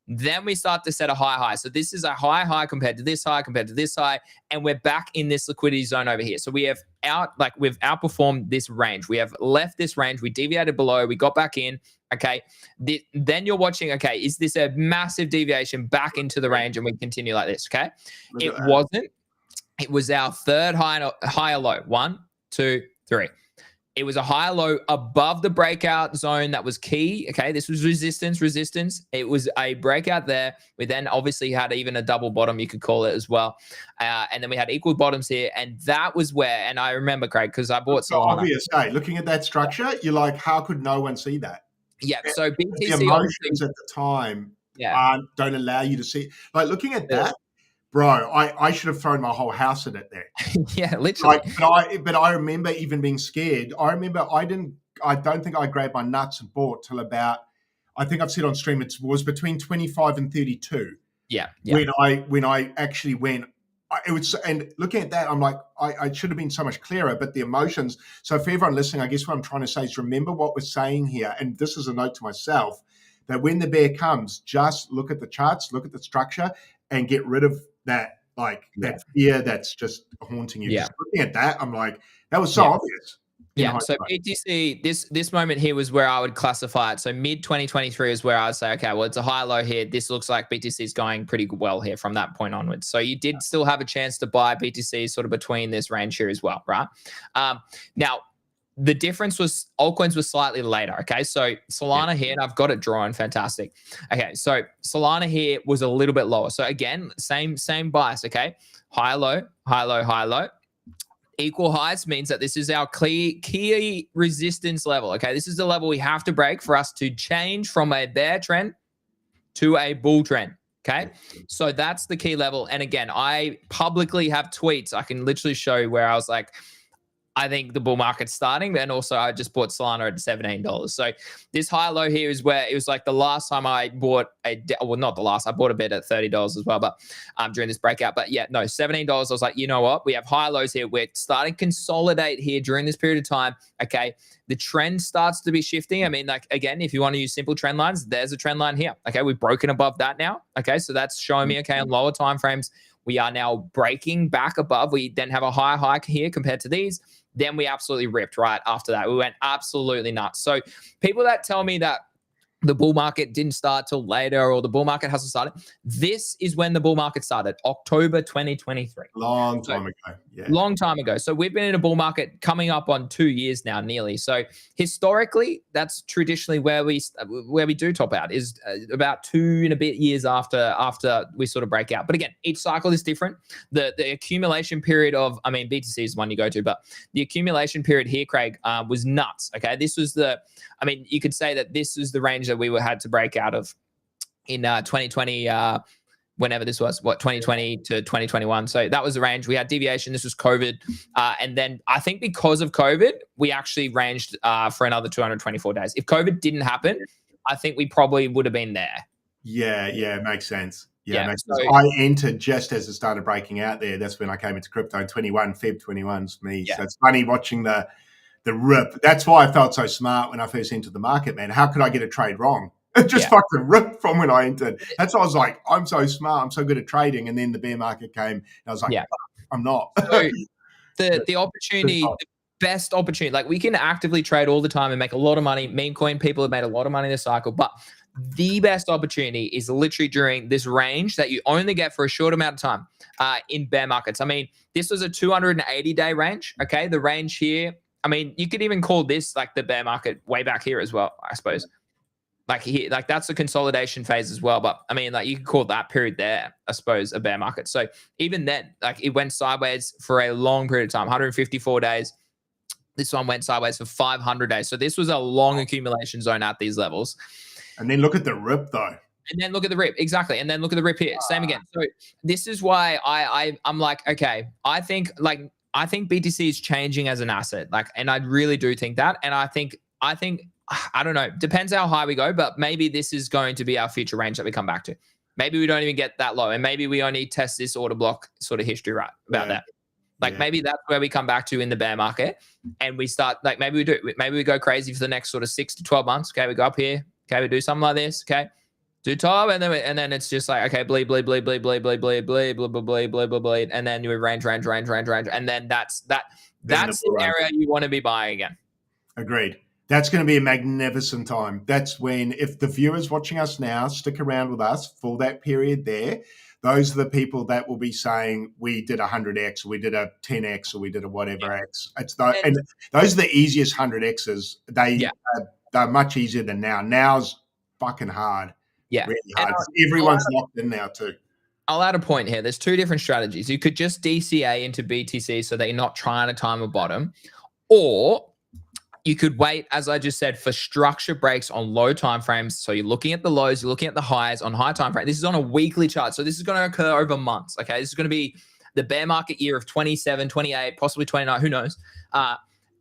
Then we start to set a high. So this is a high compared to this high, and we're back in this liquidity zone over here. So we've outperformed this range. We have left this range. We deviated below. We got back in. Okay. Then you're watching, okay, is this a massive deviation back into the range and we continue like this? Okay. It wasn't. It was our third higher low. 1, 2, 3. It was a higher low above the breakout zone that was key. Okay, this was resistance. It was a breakout there. We then obviously had even a double bottom, you could call it as well. And then we had equal bottoms here. And that was where, and I remember, Craig, because I bought Solana.
Obvious, hey, looking at that structure, you're like, how could no one see that?
Yeah, so BTC.
The emotions at the time don't allow you to see. Like looking at that, bro, I should have thrown my whole house at it there.
Yeah, literally.
But I remember even being scared. I remember I don't think I grabbed my nuts and bought till about, I think I've said on stream, it was between 25 and 32.
Yeah.
When I actually went, and looking at that, I'm like, I should have been so much clearer, but the emotions. So for everyone listening, I guess what I'm trying to say is remember what we're saying here. And this is a note to myself. that when the bear comes, just look at the charts, look at the structure, and get rid of that, that fear that's just haunting you.
Yeah.
Just looking at that, I'm like, that was so obvious.
Yeah, so BTC, this moment here was where I would classify it. So mid 2023 is where I would say, okay, well, it's a high low here. This looks like BTC is going pretty well here from that point onwards. So you did still have a chance to buy BTC sort of between this range here as well, right? Now, the difference was altcoins was slightly later. Okay, so Solana here, and I've got it drawn, fantastic. Okay, so Solana here was a little bit lower. So again, same bias. Okay, high low, high low, high low. Equal highs means that this is our key resistance level. Okay, this is the level we have to break for us to change from a bear trend to a bull trend. Okay, so that's the key level. And again, I publicly have tweets. I can literally show you where I was like, I think the bull market's starting. And also I just bought Solana at $17. So this high low here is where it was like the last time I bought well, not the last, I bought a bit at $30 as well, but during this breakout. But yeah, no, $17. I was like, you know what? We have high lows here. We're starting to consolidate here during this period of time. Okay. The trend starts to be shifting. I mean, like, again, if you want to use simple trend lines, there's a trend line here. Okay. We've broken above that now. Okay. So that's showing me, okay, on lower time frames, we are now breaking back above. We then have a higher hike here compared to these. Then we absolutely ripped right after that. We went absolutely nuts. So people that tell me that the bull market didn't start till later or the bull market hasn't started, this is when the bull market started, October 2023.
Long time ago. Yeah.
Long time ago. So we've been in a bull market coming up on 2 years now, nearly. So historically, that's traditionally where we do top out, is about 2 and a bit years after we sort of break out. But again, each cycle is different. The accumulation period of, I mean, BTC is one you go to, but the accumulation period here, Craig, was nuts. Okay, this was I mean, you could say that this is the range that we had to break out of in 2020. Whenever this was, 2020 to 2021. So that was the range. We had deviation. This was COVID. And then I think because of COVID, we actually ranged for another 224 days. If COVID didn't happen, I think we probably would have been there.
Yeah, it makes sense. Yeah, makes sense. I entered just as it started breaking out there. That's when I came into crypto. Feb 21's me. Yeah. So it's funny watching the rip. That's why I felt so smart when I first entered the market, man. How could I get a trade wrong? It just fucking ripped from when I entered. That's why I was like, I'm so smart. I'm so good at trading. And then the bear market came. And I was like, I'm not.
So the opportunity, the best opportunity, like we can actively trade all the time and make a lot of money. Memecoin people have made a lot of money this cycle. But the best opportunity is literally during this range that you only get for a short amount of time in bear markets. I mean, this was a 280-day range. Okay. The range here, I mean, you could even call this like the bear market way back here as well, I suppose. Like here, like that's a consolidation phase as well. But I mean, like you could call that period there, I suppose, a bear market. So even then, like it went sideways for a long period of time, 154 days. This one went sideways for 500 days. So this was a long accumulation zone at these levels.
And then look at the rip though.
And then look at the rip. Exactly. And then look at the rip here. Same again. So this is why I'm like, okay, I think BTC is changing as an asset. Like, and I really do think that. And I think I don't know. Depends how high we go, but maybe this is going to be our future range that we come back to. Maybe we don't even get that low, and maybe we only test this order block sort of history right about that. Like maybe that's where we come back to in the bear market, and we start like maybe we go crazy for the next sort of 6 to 12 months. Okay, we go up here. Okay, we do something like this. Okay, do top, and then it's just like okay, bleed, and then you range, and then that's the area you want to be buying again.
Agreed. That's going to be a magnificent time. That's when, if the viewers watching us now stick around with us for that period there, those are the people that will be saying, we did 100x, or we did a 10x, or we did a whatever x. And those are the easiest 100x's. They're much easier than now. Now's fucking hard. Yeah. Really hard. Everyone's locked in now too.
I'll add a point here. There's two different strategies. You could just DCA into BTC so that you're not trying to time a bottom, or you could wait, as I just said, for structure breaks on low time frames. So you're looking at the lows, you're looking at the highs on high time frame. This is on a weekly chart. So this is going to occur over months. Okay. This is going to be the bear market year of 27, 28, possibly 29, who knows?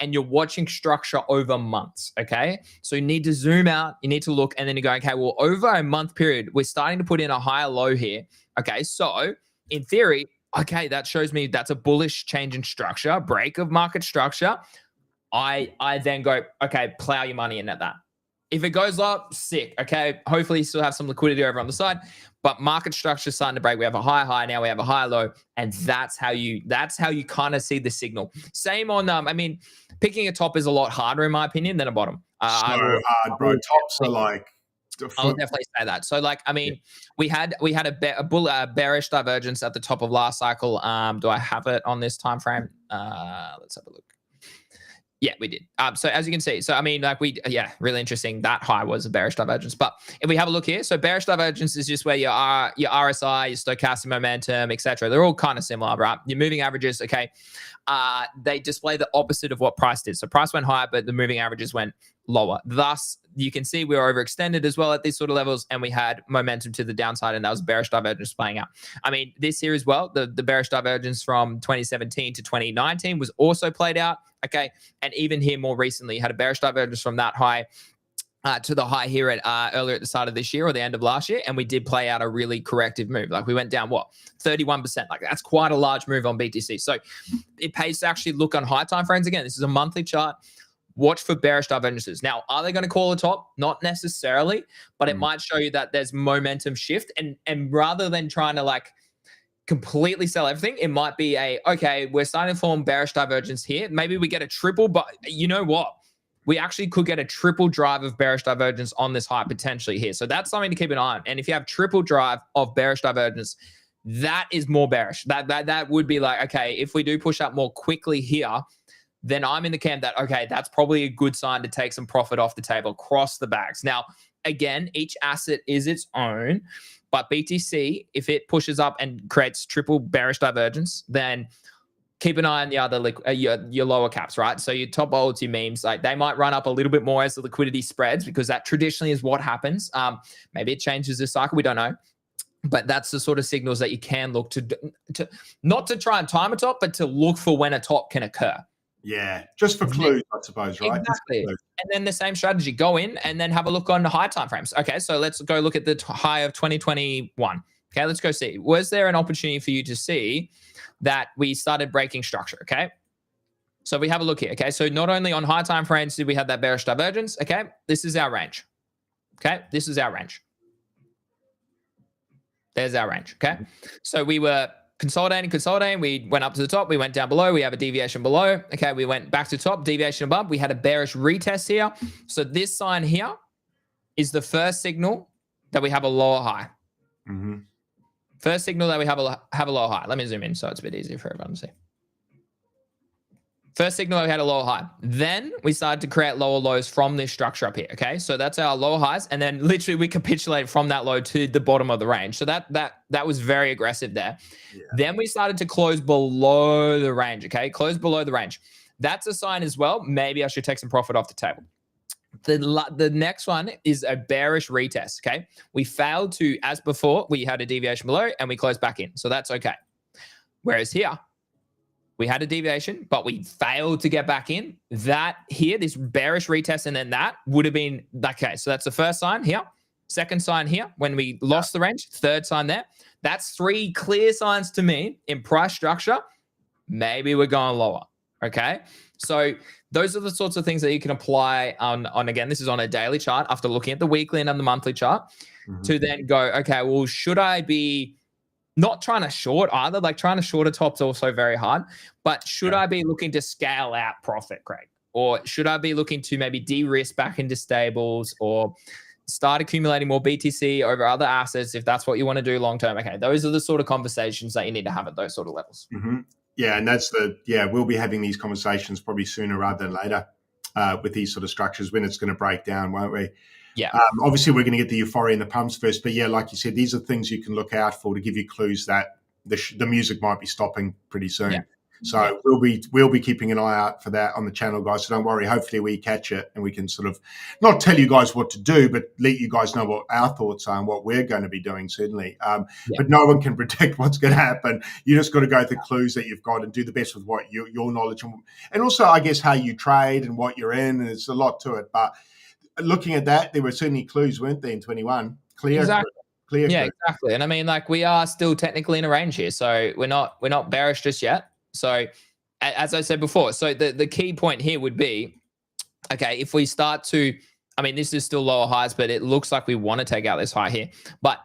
And you're watching structure over months. Okay. So you need to zoom out, you need to look, and then you go, okay, well, over a month period, we're starting to put in a higher low here. Okay. So in theory, okay, that shows me that's a bullish change in structure, break of market structure. I then go, okay, plow your money in at that. If it goes up, sick. Okay. Hopefully you still have some liquidity over on the side, but market structure is starting to break. We have a high, now we have a high low, and that's how you kind of see the signal. Same on picking a top is a lot harder in my opinion than a bottom.
Hard, bro. Tops are like
I would definitely say that. So, we had a bearish divergence at the top of last cycle. Do I have it on this time frame? Let's have a look. Yeah, we did. So as you can see, really interesting. That high was a bearish divergence. But if we have a look here, so bearish divergence is just where your RSI, your stochastic momentum, etc. They're all kind of similar, right? Your moving averages, okay, they display the opposite of what price did. So price went higher, but the moving averages went lower. Thus, you can see we were overextended as well at these sort of levels, and we had momentum to the downside, and that was bearish divergence playing out. This here as well, the bearish divergence from 2017 to 2019 was also played out. Okay, and even here more recently, had a bearish divergence from that high to the high here at earlier at the start of this year or the end of last year, and we did play out a really corrective move. Like we went down 31%. Like that's quite a large move on BTC. So it pays to actually look on high time frames again. This is a monthly chart. Watch for bearish divergences. Now, are they going to call a top? Not necessarily, but it might show you that there's momentum shift, and rather than trying to completely sell everything, it might be okay, we're starting to form bearish divergence here. Maybe we get a triple, but you know what? We actually could get a triple drive of bearish divergence on this high potentially here. So that's something to keep an eye on. And if you have triple drive of bearish divergence, that is more bearish. That would be okay, if we do push up more quickly here, then I'm in the camp that, okay, that's probably a good sign to take some profit off the table, cross the bags. Now, again, each asset is its own. But BTC, if it pushes up and creates triple bearish divergence, then keep an eye on the other your lower caps, right? So your top bolts, your memes, they might run up a little bit more as the liquidity spreads, because that traditionally is what happens. Maybe it changes this cycle, we don't know. But that's the sort of signals that you can look to not to try and time a top, but to look for when a top can occur.
Yeah, just for clues, I suppose, right?
Exactly. And then the same strategy, go in and then have a look on the high time frames. Okay, so let's go look at the high of 2021. Okay, let's go see. Was there an opportunity for you to see that we started breaking structure? Okay, so we have a look here. Okay, so not only on high time frames did we have that bearish divergence. Okay, this is our range. Okay, this is our range. There's our range. Okay, so we were consolidating. We went up to the top. We went down below. We have a deviation below. Okay, we went back to top, deviation above. We had a bearish retest here. So this sign here is the first signal that we have a lower high.
Mm-hmm.
First signal that we have a lower high. Let me zoom in so it's a bit easier for everyone to see. First signal we had a lower high. Then we started to create lower lows from this structure up here. Okay, so that's our lower highs, and then literally we capitulated from that low to the bottom of the range. So that was very aggressive there. Yeah. Then we started to close below the range. Okay, close below the range. That's a sign as well. Maybe I should take some profit off the table. The next one is a bearish retest. Okay, we failed to, as before, we had a deviation below and we closed back in. So that's okay. Whereas here, we had a deviation, but we failed to get back in. That here, this bearish retest, and then that would have been, okay, so that's the first sign here. Second sign here, when we lost the range. Third sign there. That's three clear signs to me in price structure. Maybe we're going lower, okay? So those are the sorts of things that you can apply on again, this is on a daily chart after looking at the weekly and on the monthly chart to then go, okay, well, should I be not trying to short either? Trying to short a top's also very hard, but should I be looking to scale out profit, Craig? Or should I be looking to maybe de-risk back into stables or start accumulating more BTC over other assets if that's what you want to do long-term? Okay, those are the sort of conversations that you need to have at those sort of levels.
Mm-hmm. Yeah, and we'll be having these conversations probably sooner rather than later with these sort of structures when it's going to break down, won't we?
Yeah.
Obviously, we're going to get the euphoria and the pumps first, but yeah, like you said, these are things you can look out for to give you clues that the music might be stopping pretty soon. Yeah. So we'll be keeping an eye out for that on the channel, guys. So don't worry. Hopefully, we catch it and we can sort of not tell you guys what to do, but let you guys know what our thoughts are and what we're going to be doing. Certainly, but no one can predict what's going to happen. You just got to go with the clues that you've got and do the best with what your knowledge and also, I guess, how you trade and what you're in. And there's a lot to it, but looking at that, there were certainly clues, weren't there, in 21? Clear.
Exactly.
Clear.
Yeah, exactly. And I mean, we are still technically in a range here, so we're not bearish just yet. So, as I said before, so the key point here would be, okay, if we start to I mean, this is still lower highs, but it looks like we want to take out this high here. But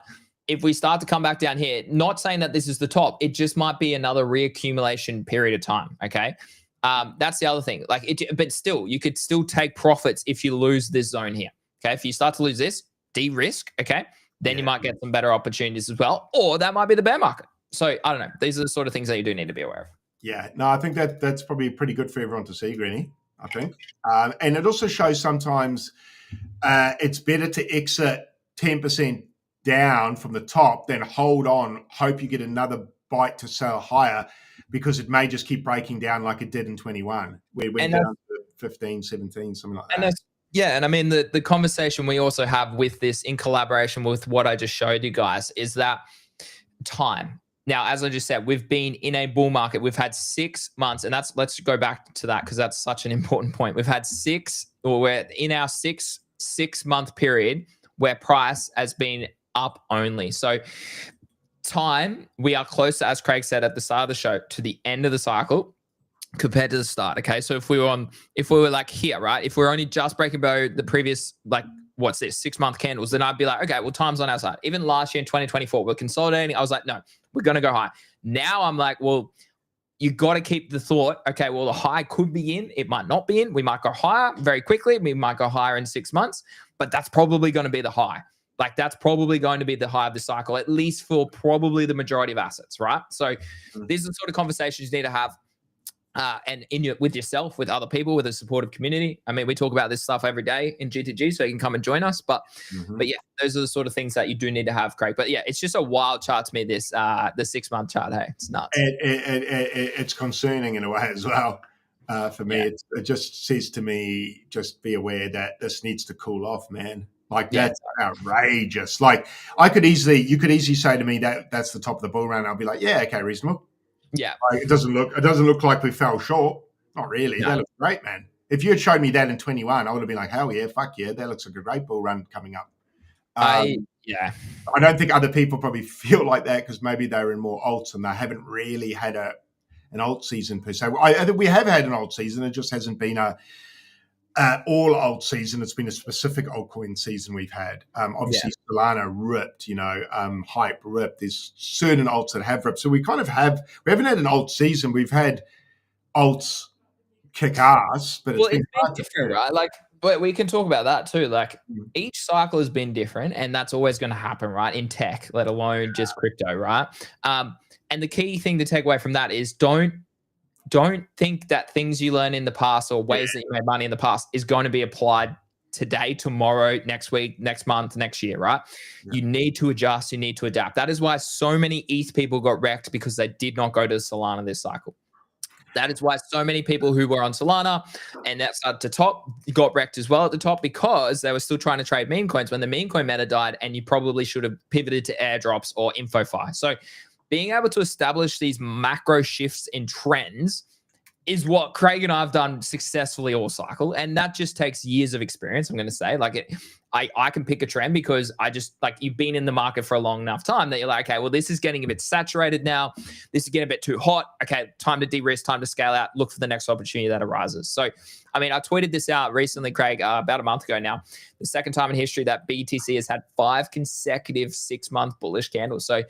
if we start to come back down here, not saying that this is the top, it just might be another reaccumulation period of time. Okay. That's the other thing. But still, you could still take profits if you lose this zone here. Okay. If you start to lose this, de-risk. Okay. Then you might get some better opportunities as well. Or that might be the bear market. So I don't know. These are the sort of things that you do need to be aware of.
Yeah. No, I think that's probably pretty good for everyone to see, Greeny, I think. And it also shows sometimes it's better to exit 10% down from the top than hold on, hope you get another bite to sell higher, because it may just keep breaking down like it did in 21, where we went down to 15, 17, something like that.
Yeah, and I mean, the conversation we also have with this in collaboration with what I just showed you guys is that time. Now, as I just said, we've been in a bull market. We've had 6 months, and let's go back to that because that's such an important point. We've had we're in our six-month period where price has been up only. So time, we are closer, as Craig said at the start of the show, to the end of the cycle compared to the start. Okay. So if we were like here, right? If we're only just breaking below the previous, like, what's this, 6-month candles, then I'd be like, okay, well, time's on our side. Even last year in 2024, we're consolidating. I was like, no, we're going to go high. Now I'm like, well, you got to keep the thought, okay, well, the high could be in. It might not be in. We might go higher very quickly. We might go higher in 6 months, but that's probably going to be the high. Like, that's probably going to be the high of the cycle, at least for probably the majority of assets, right? So these are the sort of conversations you need to have. And with yourself, with other people, with a supportive community. I mean, we talk about this stuff every day in GTG, so you can come and join us. But yeah, those are the sort of things that you do need to have, Craig. But yeah, it's just a wild chart to me, this the 6-month chart. Hey, it's nuts.
It's concerning in a way as well. For me, it just says to me, just be aware that this needs to cool off, man. Like, that's outrageous. Like, you could easily say to me that that's the top of the bull run. I'll be like, yeah, okay, reasonable.
Yeah,
like, it doesn't look like we fell short. Not really. No. That looks great, man. If you had showed me that in 21, I would have been like, hell yeah, fuck yeah, that looks like a great bull run coming up.
I
don't think other people probably feel like that because maybe they're in more alts and they haven't really had an alt season per se. I think we have had an alt season. It just hasn't been a all alt season. It's been a specific altcoin season we've had. Obviously, Solana ripped, Hype ripped. There's certain alts that have ripped. So we kind of we haven't had an alt season. We've had alts kick ass, but it's been
different, right? Like, but we can talk about that too. Like, each cycle has been different, and that's always going to happen, right? In tech, let alone just crypto, right? And the key thing to take away from that is don't think that things you learn in the past or ways that you made money in the past is going to be applied today, tomorrow, next week, next month, next year, right? Yeah. You need to adjust. You need to adapt. That is why so many ETH people got wrecked because they did not go to Solana this cycle. That is why so many people who were on Solana and that's at the top got wrecked as well at the top because they were still trying to trade meme coins when the meme coin meta died, and you probably should have pivoted to airdrops or InfoFi. So being able to establish these macro shifts in trends is what Craig and I have done successfully all cycle. And that just takes years of experience, I'm going to say. Like, I can pick a trend because you've been in the market for a long enough time that you're like, okay, well, this is getting a bit saturated now. This is getting a bit too hot. Okay, time to de-risk, time to scale out, look for the next opportunity that arises. So, I mean, I tweeted this out recently, Craig, about a month ago now. The second time in history that BTC has had 5 consecutive 6-month bullish candles. So,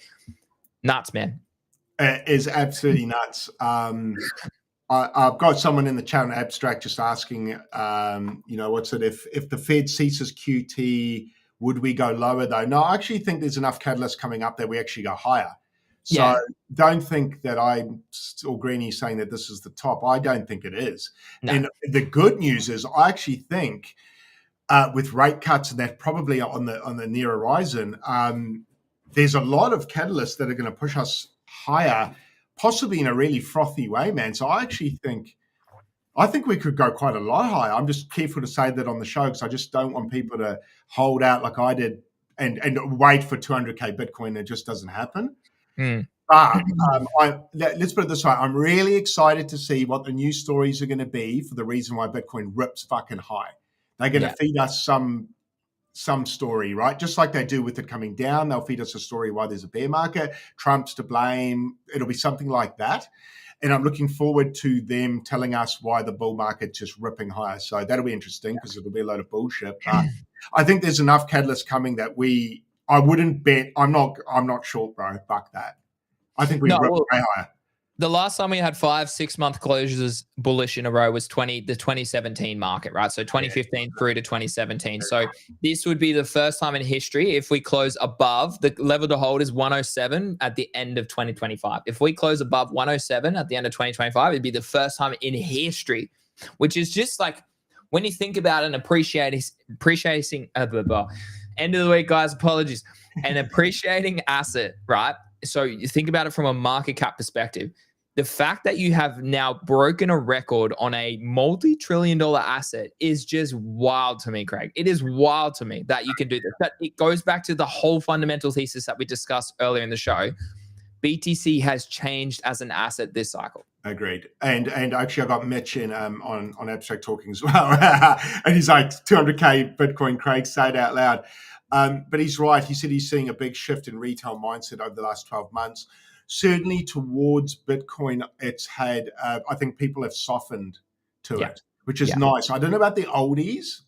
nuts, man.
It is absolutely nuts. I've got someone in the chat on Abstract just asking, what's it? If the Fed ceases QT, would we go lower though? No, I actually think there's enough catalysts coming up that we actually go higher. So don't think that Greeny saying that this is the top. I don't think it is. No. And the good news is I actually think with rate cuts and that probably on the near horizon, there's a lot of catalysts that are going to push us higher, possibly in a really frothy way, man. So I think we could go quite a lot higher. I'm just careful to say that on the show because I just don't want people to hold out like I did and wait for 200K Bitcoin. It just doesn't happen. But let's put it this way. I'm really excited to see what the news stories are going to be for the reason why Bitcoin rips fucking high. They're going to feed us some some story, right? Just like they do with it coming down, they'll feed us a story why there's a bear market, Trump's to blame. It'll be something like that. And I'm looking forward to them telling us why the bull market's just ripping higher. So that'll be interesting because it'll be a load of bullshit. But I think there's enough catalysts coming that I wouldn't bet. I'm not short, bro. Fuck that. I think we rip way higher.
The last time we had 5-6 month closures bullish in a row was the 2017 market, right? So 2015 through to 2017. So this would be the first time in history if we close above the level to hold is 107 at the end of 2025. If we close above 107 at the end of 2025, it'd be the first time in history, which is just like when you think about an appreciating end of the week, guys, apologies, an appreciating asset, right? So you think about it from a market cap perspective. The fact that you have now broken a record on a multi-trillion-dollar asset is just wild to me, Craig. It is wild to me that you can do this. But it goes back to the whole fundamental thesis that we discussed earlier in the show. BTC has changed as an asset this cycle.
Agreed. And actually, I got Mitch in on Abstract Talking as well, and he's like 200K Bitcoin. Craig, say it out loud. But he's right. He said he's seeing a big shift in retail mindset over the last 12 months. Certainly towards Bitcoin, it's had, I think people have softened to it, which is nice. I don't know about the oldies.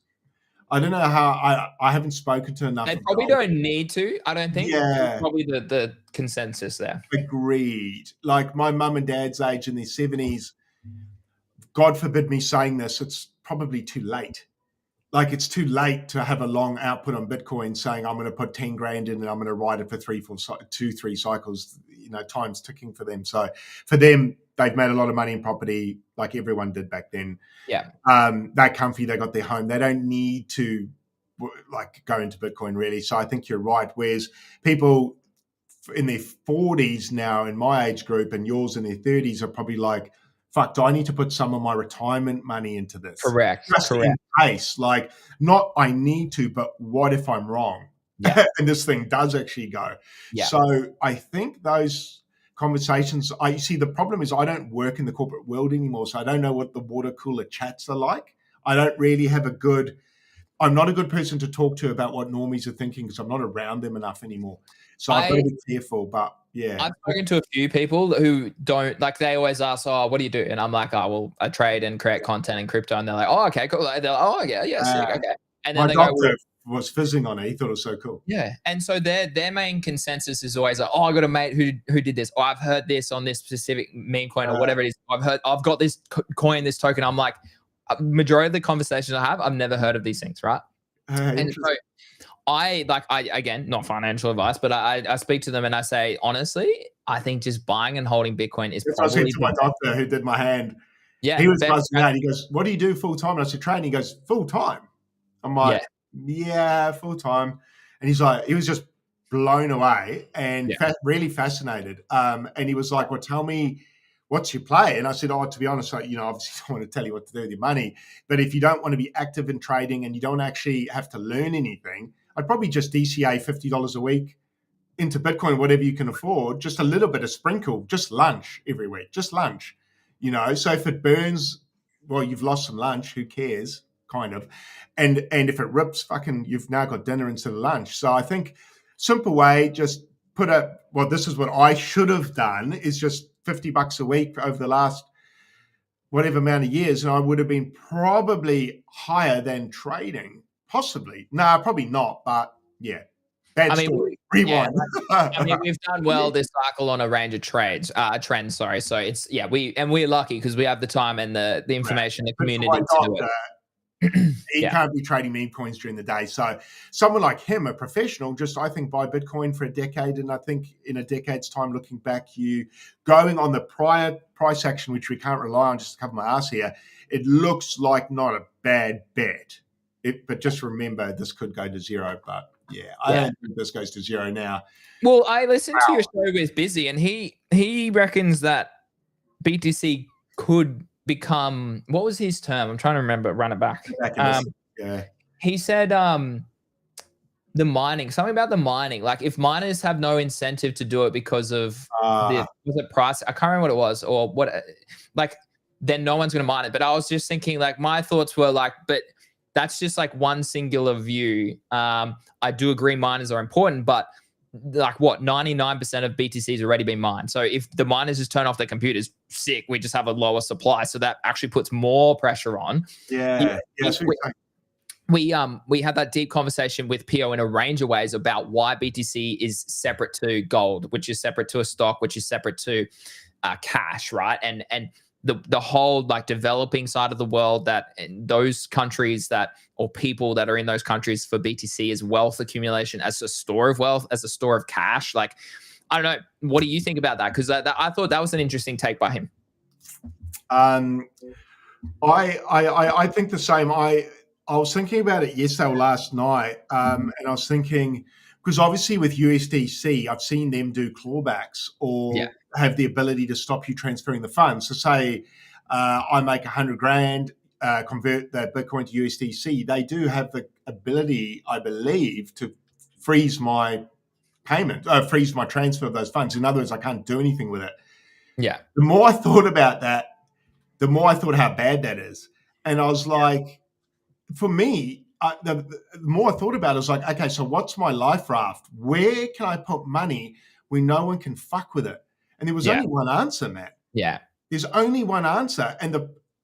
I don't know how, I haven't spoken to enough.
They probably don't need to, I don't think.
Yeah.
Probably the consensus there.
Agreed. Like my mum and dad's age in their 70s, God forbid me saying this, it's probably too late. Like it's too late to have a long output on Bitcoin saying I'm going to put 10 grand in and I'm going to ride it for 3 cycles, time's ticking for them. So for them, they've made a lot of money in property like everyone did back then.
Yeah.
They're comfy. They got their home. They don't need to like go into Bitcoin really. So I think you're right. Whereas people in their 40s now in my age group and yours in their 30s are probably like, fuck, do I need to put some of my retirement money into this?
Correct.
Just in case, like, not I need to, but what if I'm wrong? Yeah. And this thing does actually go. Yeah. So I think those conversations, you see, the problem is I don't work in the corporate world anymore, so I don't know what the water cooler chats are like. I don't really have I'm not a good person to talk to about what normies are thinking because I'm not around them enough anymore. So I've got to be careful, but yeah.
I've spoken to a few people who don't, like, they always ask, oh, what do you do? And I'm like, oh, well, I trade and create content in crypto. And they're like, oh, okay, cool. They're like, oh, yeah, sick, okay. And then
my doctor was fizzing on it. He thought it was so cool.
Yeah. And so their main consensus is always like, oh, I got a mate who did this. Oh, I've heard this on this specific meme coin or whatever it is. I've got this coin, this token. I'm like, majority of the conversations I have, I've never heard of these things, right? And so I again, not financial advice, but I speak to them and I say, honestly, I think just buying and holding Bitcoin is
probably. I said to my doctor who did my hand. Yeah, he was buzzing out. He goes, "What do you do full time?" And I said, "Train." He goes, "Full time." I'm like, "Yeah, full time." And he's like, he was just blown away and really fascinated. And he was like, "Well, tell me, what's your play?" And I said, "Oh, to be honest, obviously I don't want to tell you what to do with your money. But if you don't want to be active in trading and you don't actually have to learn anything, I'd probably just DCA $50 a week into Bitcoin, whatever you can afford, just a little bit of sprinkle, just lunch every week, just lunch, So if it burns, well, you've lost some lunch, who cares, kind of. And if it rips, fucking, you've now got dinner instead of lunch. So I think simple way, just this is what I should have done, is just $50 a week over the last whatever amount of years, and I would have been probably higher than trading. Possibly. No, probably not, but yeah. Bad story. Rewind.
Yeah. We've done well this cycle on a range of trends, sorry. So it's, we're lucky because we have the time and the information, the community to do it.
He can't be trading meme coins during the day. So someone like him, a professional, just I think buy Bitcoin for a decade. And I think in a decade's time, looking back, you going on the prior price action, which we can't rely on, just to cover my ass here, it looks like not a bad bet. But just remember, this could go to zero. But I don't think this goes to zero now.
Well, I listened to your show with Busy, and he reckons that BTC could become, what was his term? I'm trying to remember. Run it back. He said the mining, something about the mining. Like if miners have no incentive to do it because of was it price? I can't remember what it was or what. Like then no one's going to mine it. But I was just thinking, like my thoughts were like, but that's just like one singular view. I do agree miners are important, but like what 99% of BTC has already been mined. So if the miners just turn off their computers, sick, we just have a lower supply. So that actually puts more pressure on.
Yeah.
We had that deep conversation with Pio in a range of ways about why BTC is separate to gold, which is separate to a stock, which is separate to cash, right? And the whole like developing side of the world, that those countries that, or people that are in those countries for BTC is wealth accumulation as a store of wealth, as a store of cash. Like, I don't know. What do you think about that? Because I thought that was an interesting take by him.
I think the same. I was thinking about it yesterday or last night, and I was thinking, because obviously with USDC, I've seen them do clawbacks or have the ability to stop you transferring the funds. So say I make 100 grand, convert that Bitcoin to USDC, they do have the ability, I believe, to freeze my payment, freeze my transfer of those funds. In other words, I can't do anything with it.
Yeah.
The more I thought about that, the more I thought how bad that is. And I was like, for me, the more I thought about it, I was like, okay, so what's my life raft? Where can I put money where no one can fuck with it? And there was only one answer, Matt.
Yeah.
There's only one answer. And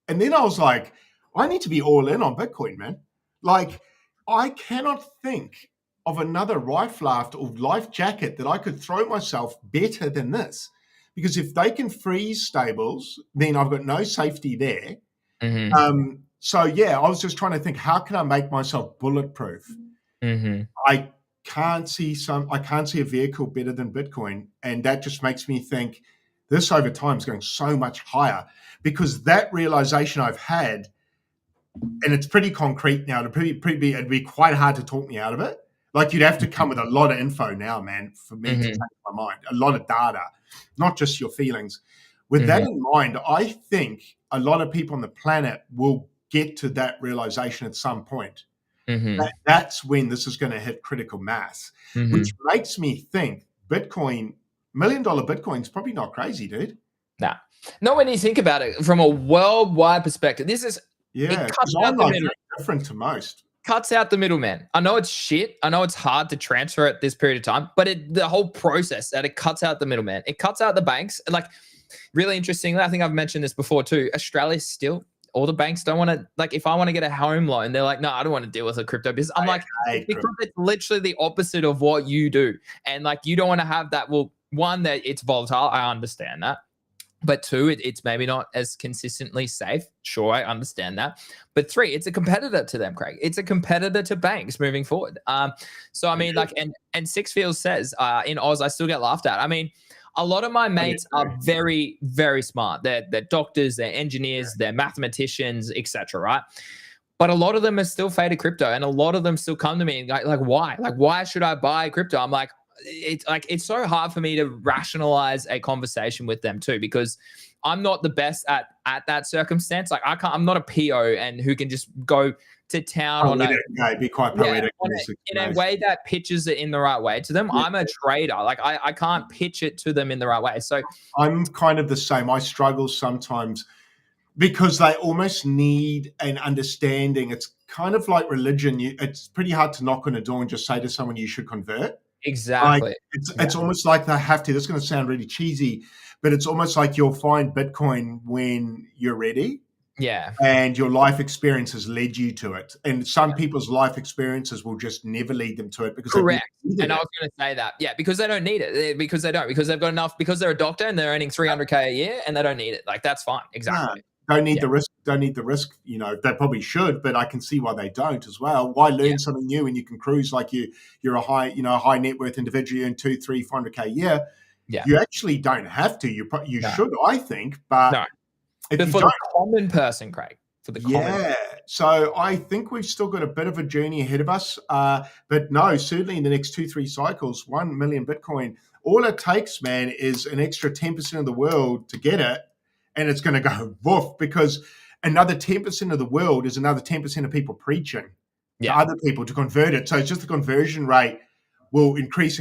then I was like, I need to be all in on Bitcoin, man. Like, I cannot think of another life raft or life jacket that I could throw myself better than this. Because if they can freeze stables, then I've got no safety there.
Mm-hmm.
So yeah, I was just trying to think, how can I make myself bulletproof?
Mm-hmm.
I can't see a vehicle better than Bitcoin, and that just makes me think this over time is going so much higher, because that realization I've had, and it's pretty concrete now. It'd be quite hard to talk me out of it. Like, you'd have to come with a lot of info now, man, for me to change my mind. A lot of data, not just your feelings. With that in mind, I think a lot of people on the planet will get to that realization at some point. That's when this is going to hit critical mass, which makes me think Bitcoin, $1 million Bitcoin is probably not crazy, dude.
Nah. No, when you think about it from a worldwide perspective, this is,
because I'm like very different to most.
Cuts out the middleman. I know it's shit. I know it's hard to transfer at this period of time, but the whole process that it cuts out the middleman, it cuts out the banks. Like, really interestingly, I think I've mentioned this before too. Australia still, all the banks don't want to, like, if I want to get a home loan, they're like, no, I don't want to deal with a crypto business. I'm like, because it's literally the opposite of what you do. And like, you don't want to have that. Well, one, that it's volatile. I understand that. But two, it's maybe not as consistently safe. Sure, I understand that. But three, it's a competitor to them, Craig. It's a competitor to banks moving forward. So I mean, like, and Six Fields says in Oz, I still get laughed at. I mean, a lot of my mates are very, very smart. They're doctors, they're engineers, they're mathematicians, etc. Right? But a lot of them are still faded crypto, and a lot of them still come to me and like, why? Like, why should I buy crypto? I'm like, it's so hard for me to rationalize a conversation with them too, because I'm not the best at that circumstance. Like, I'm not a PO and who can just go to town
be quite poetic
in a way that pitches it in the right way to them. I'm a trader. Like, I can't pitch it to them in the right way. So
I'm kind of the same. I struggle sometimes because they almost need an understanding. It's kind of like religion. It's pretty hard to knock on a door and just say to someone, you should convert.
Exactly.
Like, it's almost like they have to. This is going to sound really cheesy, but it's almost like you'll find Bitcoin when you're ready.
Yeah.
And your life experience has led you to it. And some people's life experiences will just never lead them to it because
correct. And I was going to say that. Yeah, because they don't need it. Because they've got enough, because they're a doctor and they're earning $300K a year and they don't need it. Like, that's fine. Exactly.
Don't need the risk. Don't need the risk. You know, they probably should, but I can see why they don't as well. Why learn something new when you can cruise like you're a high net worth individual and 200, 300, 400K a year?
Yeah.
You actually don't have to. You should, I think, but
for the common person, Craig. For the common.
So I think we've still got a bit of a journey ahead of us. But no, certainly in the next 2-3 cycles, 1 million Bitcoin. All it takes, man, is an extra 10% of the world to get it. And it's going to go woof, because another 10% of the world is another 10% of people preaching to other people to convert it. So it's just the conversion rate will increase.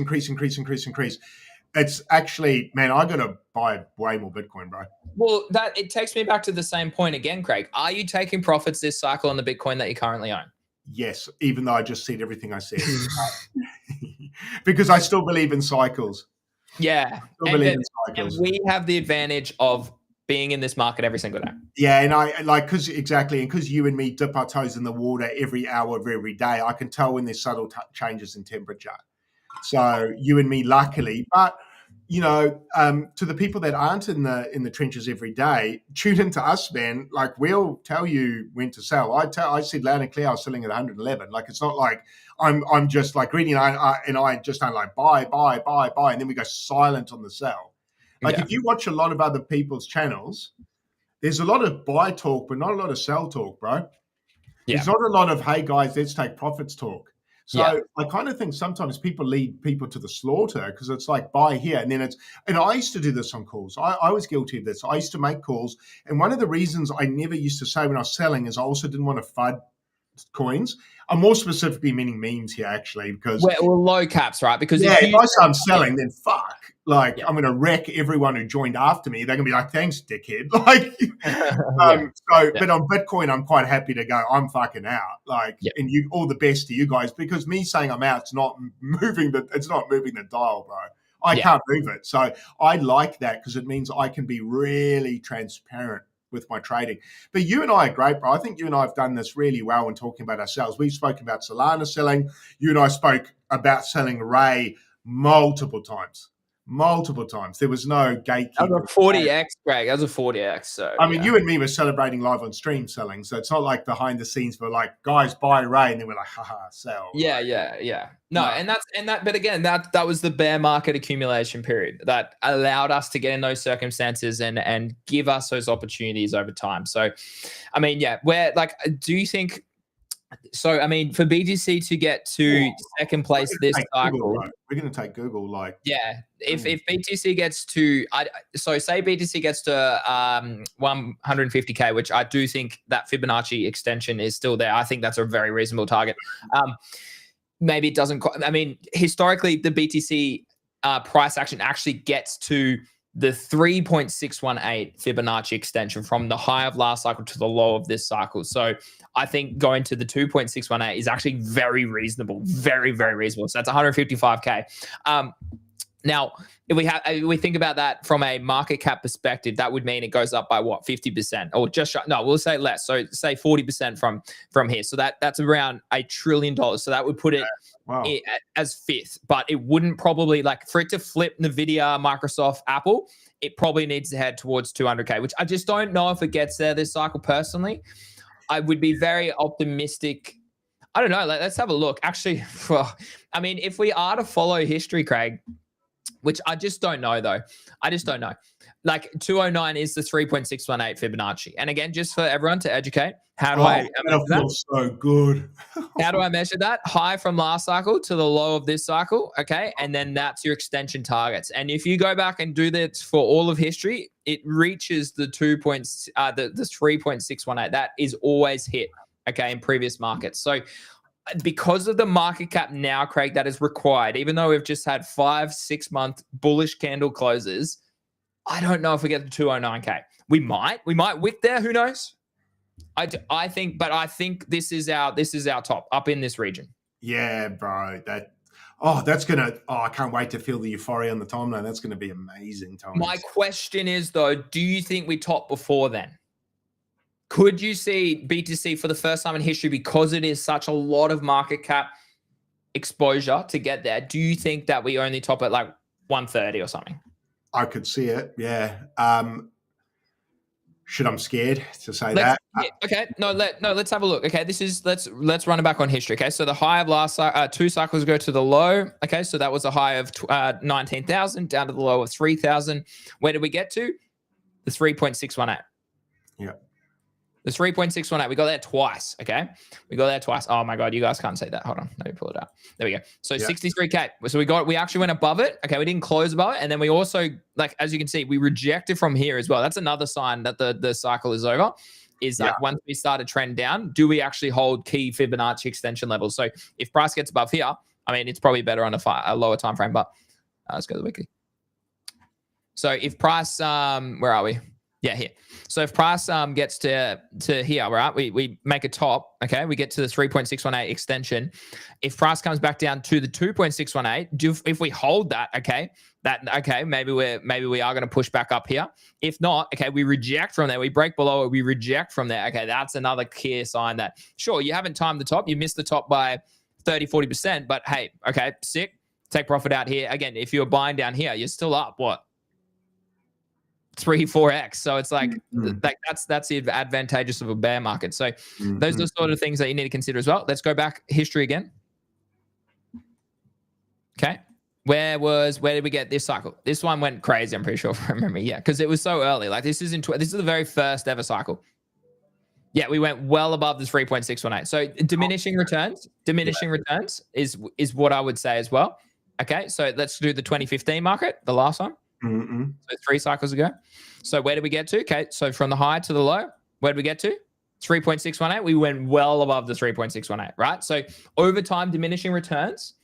It's actually, man, I got to buy way more Bitcoin, bro.
Well, it takes me back to the same point again, Craig. Are you taking profits this cycle on the Bitcoin that you currently own?
Yes, even though I just said everything I said. Because I still believe in cycles.
Yeah.
Still believe in cycles.
And we have the advantage of being in this market every single day.
Yeah, and I like because you and me dip our toes in the water every hour of every day. I can tell when there's subtle changes in temperature. So you and me, luckily, but to the people that aren't in the trenches every day, tune into us, man. Like we'll tell you when to sell. I said loud and clear I was selling at 111. Like it's not like I'm just like greedy and I just don't like buy, and then we go silent on the sell. Like if you watch a lot of other people's channels, there's a lot of buy talk, but not a lot of sell talk, bro.
Yeah.
There's not a lot of, hey, guys, let's take profits talk. So I kind of think sometimes people lead people to the slaughter because it's like buy here. And then and I used to do this on calls. I was guilty of this. I used to make calls. And one of the reasons I never used to say when I was selling is I also didn't want to FUD coins. I'm more specifically meaning memes here, actually, because
well, low caps, right? Because
if I say I'm selling, then fuck. Like I'm going to wreck everyone who joined after me. They're going to be like, "Thanks, dickhead." Like, but on Bitcoin, I'm quite happy to go. I'm fucking out. Like, and you all the best to you guys because me saying I'm out, it's not moving the dial, bro. I can't move it. So I like that because it means I can be really transparent with my trading. But you and I are great, bro. I think you and I have done this really well when talking about ourselves. We've spoken about Solana selling. You and I spoke about selling Ray multiple times. There was no gatekeeper.
That was a 40x, Greg. That was a 40x. So
I mean, you and me were celebrating live on stream selling. So it's not like behind the scenes we're like, guys, buy Ray, and then we're like, haha, sell.
Yeah. No, and that, but again, that was the bear market accumulation period that allowed us to get in those circumstances and give us those opportunities over time. So, I mean, do you think? So, I mean, for BTC to get to second place this cycle,
Google, right? We're going to take Google.
If BTC gets to, say BTC gets to 150K, which I do think that Fibonacci extension is still there. I think that's a very reasonable target. Maybe it doesn't. I mean, historically, the BTC price action actually gets to the 3.618 Fibonacci extension from the high of last cycle to the low of this cycle. So I think going to the 2.618 is actually very reasonable, very, very reasonable. So that's 155K. Now, if we think about that from a market cap perspective, that would mean it goes up by what, 50% or we'll say less. So say 40% from here. So that's around $1 trillion. So that would put it as fifth, but it wouldn't probably, like, for it to flip Nvidia, Microsoft, Apple, it probably needs to head towards 200K, which I just don't know if it gets there this cycle personally. I would be very optimistic. I don't know. Let's have a look. Actually, I mean, if we are to follow history, Craig, which I just don't know, though. I just don't know. Like 209 is the 3.618 Fibonacci. And again, just for everyone to educate, how do I measure that?
Feels so good.
How do I measure that? High from last cycle to the low of this cycle, okay? And then that's your extension targets. And if you go back and do that for all of history, it reaches the 3.618. That is always hit, okay, in previous markets. So because of the market cap now, Craig, that is required, even though we've just had 5-6 month bullish candle closes, I don't know if we get to 209K. We might wick there. Who knows? I think this is our top up in this region.
Yeah, bro. I can't wait to feel the euphoria on the timeline. That's going to be amazing, Thomas.
My question is, though, do you think we top before then? Could you see BTC for the first time in history, because it is such a lot of market cap exposure to get there? Do you think that we only top at like 130 or something?
I could see it. Yeah. Should I'm scared to say that?
Yeah, okay. Let's have a look. Okay, let's run it back on history. Okay, so the high of last 2 cycles ago to the low. Okay, so that was a high of 19,000 down to the low of 3,000. Where did we get to? The 3.618.
Yeah.
The 3.618, we got there twice, okay? We got there twice. Oh my God, you guys can't see that. Hold on, let me pull it out. There we go. So 63K. So we actually went above it. Okay, we didn't close above it. And then we also, like, as you can see, we rejected from here as well. That's another sign that the cycle is over, is like once we start a trend down, do we actually hold key Fibonacci extension levels? So if price gets above here, I mean, it's probably better on a lower time frame, but let's go to the weekly. So if price, where are we? Yeah, here. So if price gets to here, right, we make a top, okay, we get to the 3.618 extension. If price comes back down to the 2.618, if we hold that, maybe we are going to push back up here. If not, okay, we reject from there, we break below it, we reject from there. Okay, that's another clear sign that sure, you haven't timed the top, you missed the top by 30-40%, but hey, okay, sick, take profit out here. Again, if you're buying down here, you're still up what, 3-4x. So it's like that's the advantageous of a bear market. So those are the sort of things that you need to consider as well. Let's go back history again. Okay, where did we get this cycle? This one went crazy, I'm pretty sure, if I remember. Yeah, because it was so early. Like this is the very first ever cycle. Yeah, we went well above the 3.618. So diminishing returns is what I would say as well. Okay, so let's do the 2015 market, the last one. So 3 cycles ago. So where did we get to? Okay, so from the high to the low, where did we get to? 3.618. We went well above the 3.618, right? So over time, diminishing returns.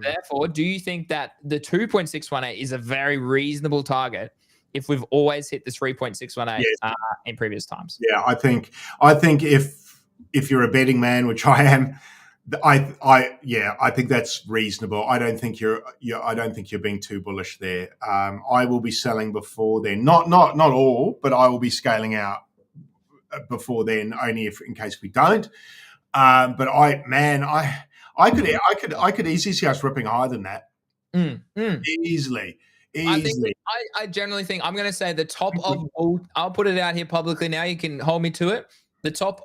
Therefore, do you think that the 2.618 is a very reasonable target if we've always hit the 3.618 in previous times?
Yeah, I think if you're a betting man, which I am, I think that's reasonable. I don't think you're being too bullish there. I will be selling before then. Not all, but I will be scaling out before then, only in case we don't. But I could easily see us ripping higher than that. Easily.
I generally think I'm going to say the top of. I'll put it out here publicly now. You can hold me to it. The top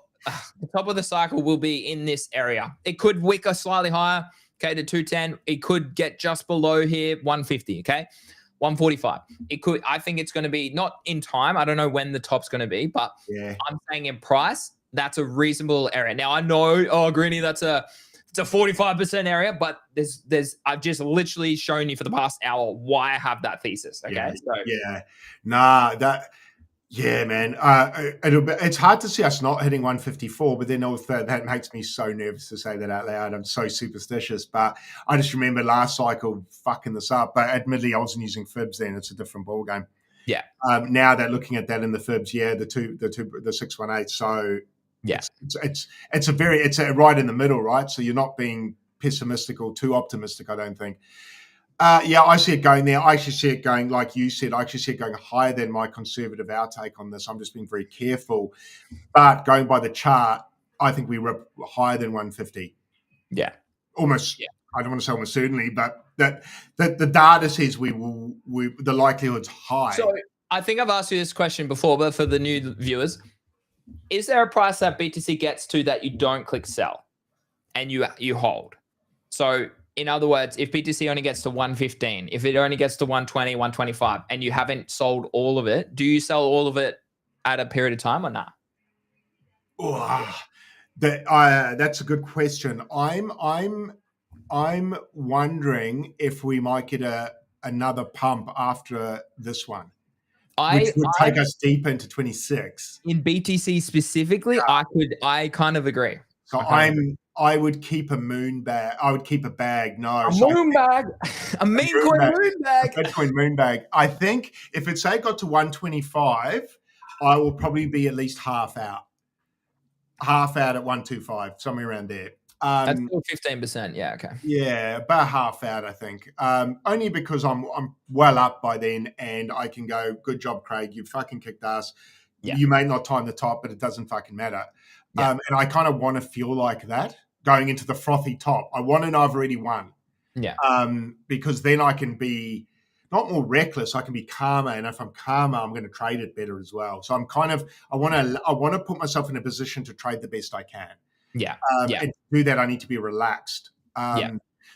of the cycle will be in this area. It could wick us slightly higher, okay, to 210. It could get just below here, 150, okay, 145. It could. I think it's going to be not in time. I don't know when the top's going to be, but I'm saying in price, that's a reasonable area. Now I know, Greeny, it's a 45% area, but I've just literally shown you for the past hour why I have that thesis. Okay,
Yeah, man. It's hard to see us not hitting 154, but then also that makes me so nervous to say that out loud. I'm so superstitious, but I just remember last cycle fucking this up. But admittedly, I wasn't using fibs then. It's a different ball game.
Yeah.
Now they're looking at that in the fibs. Yeah, the 618. So
yeah,
it's right in the middle, right? So you're not being pessimistic or too optimistic, I don't think. I see it going there. I actually see it going, like you said, I actually see it going higher than my conservative outtake on this. I'm just being very careful. But going by the chart, I think we rip higher than 150.
Yeah.
Almost. Yeah. I don't want to say almost certainly, but that the data says the likelihood's high.
So I think I've asked you this question before, but for the new viewers, is there a price that BTC gets to that you don't click sell and you hold? So in other words, if BTC only gets to 115, if it only gets to 120, 125, and you haven't sold all of it, do you sell all of it at a period of time or not?
That's a good question. I'm wondering if we might get another pump after this one, which would take us deep into 26.
In BTC specifically, I kind of agree.
So I would keep a moon bag. I would keep a bag. No,
a moon bag, a Memecoin moon bag,
a Bitcoin moon bag. I think if it say got to 125, I will probably be at least half out at 125, somewhere around there.
That's still 15%. Yeah, okay.
Yeah, about half out, I think. Only because I'm well up by then, and I can go, good job, Craig. You fucking kicked ass. Yeah. You may not time the top, but it doesn't fucking matter. Yeah. And I kind of want to feel like that going into the frothy top. I want to know I've already won.
Yeah.
Because then I can be not more reckless. I can be calmer, and if I'm calmer, I'm going to trade it better as well. So I want to put myself in a position to trade the best I can.
Yeah.
And to do that, I need to be relaxed.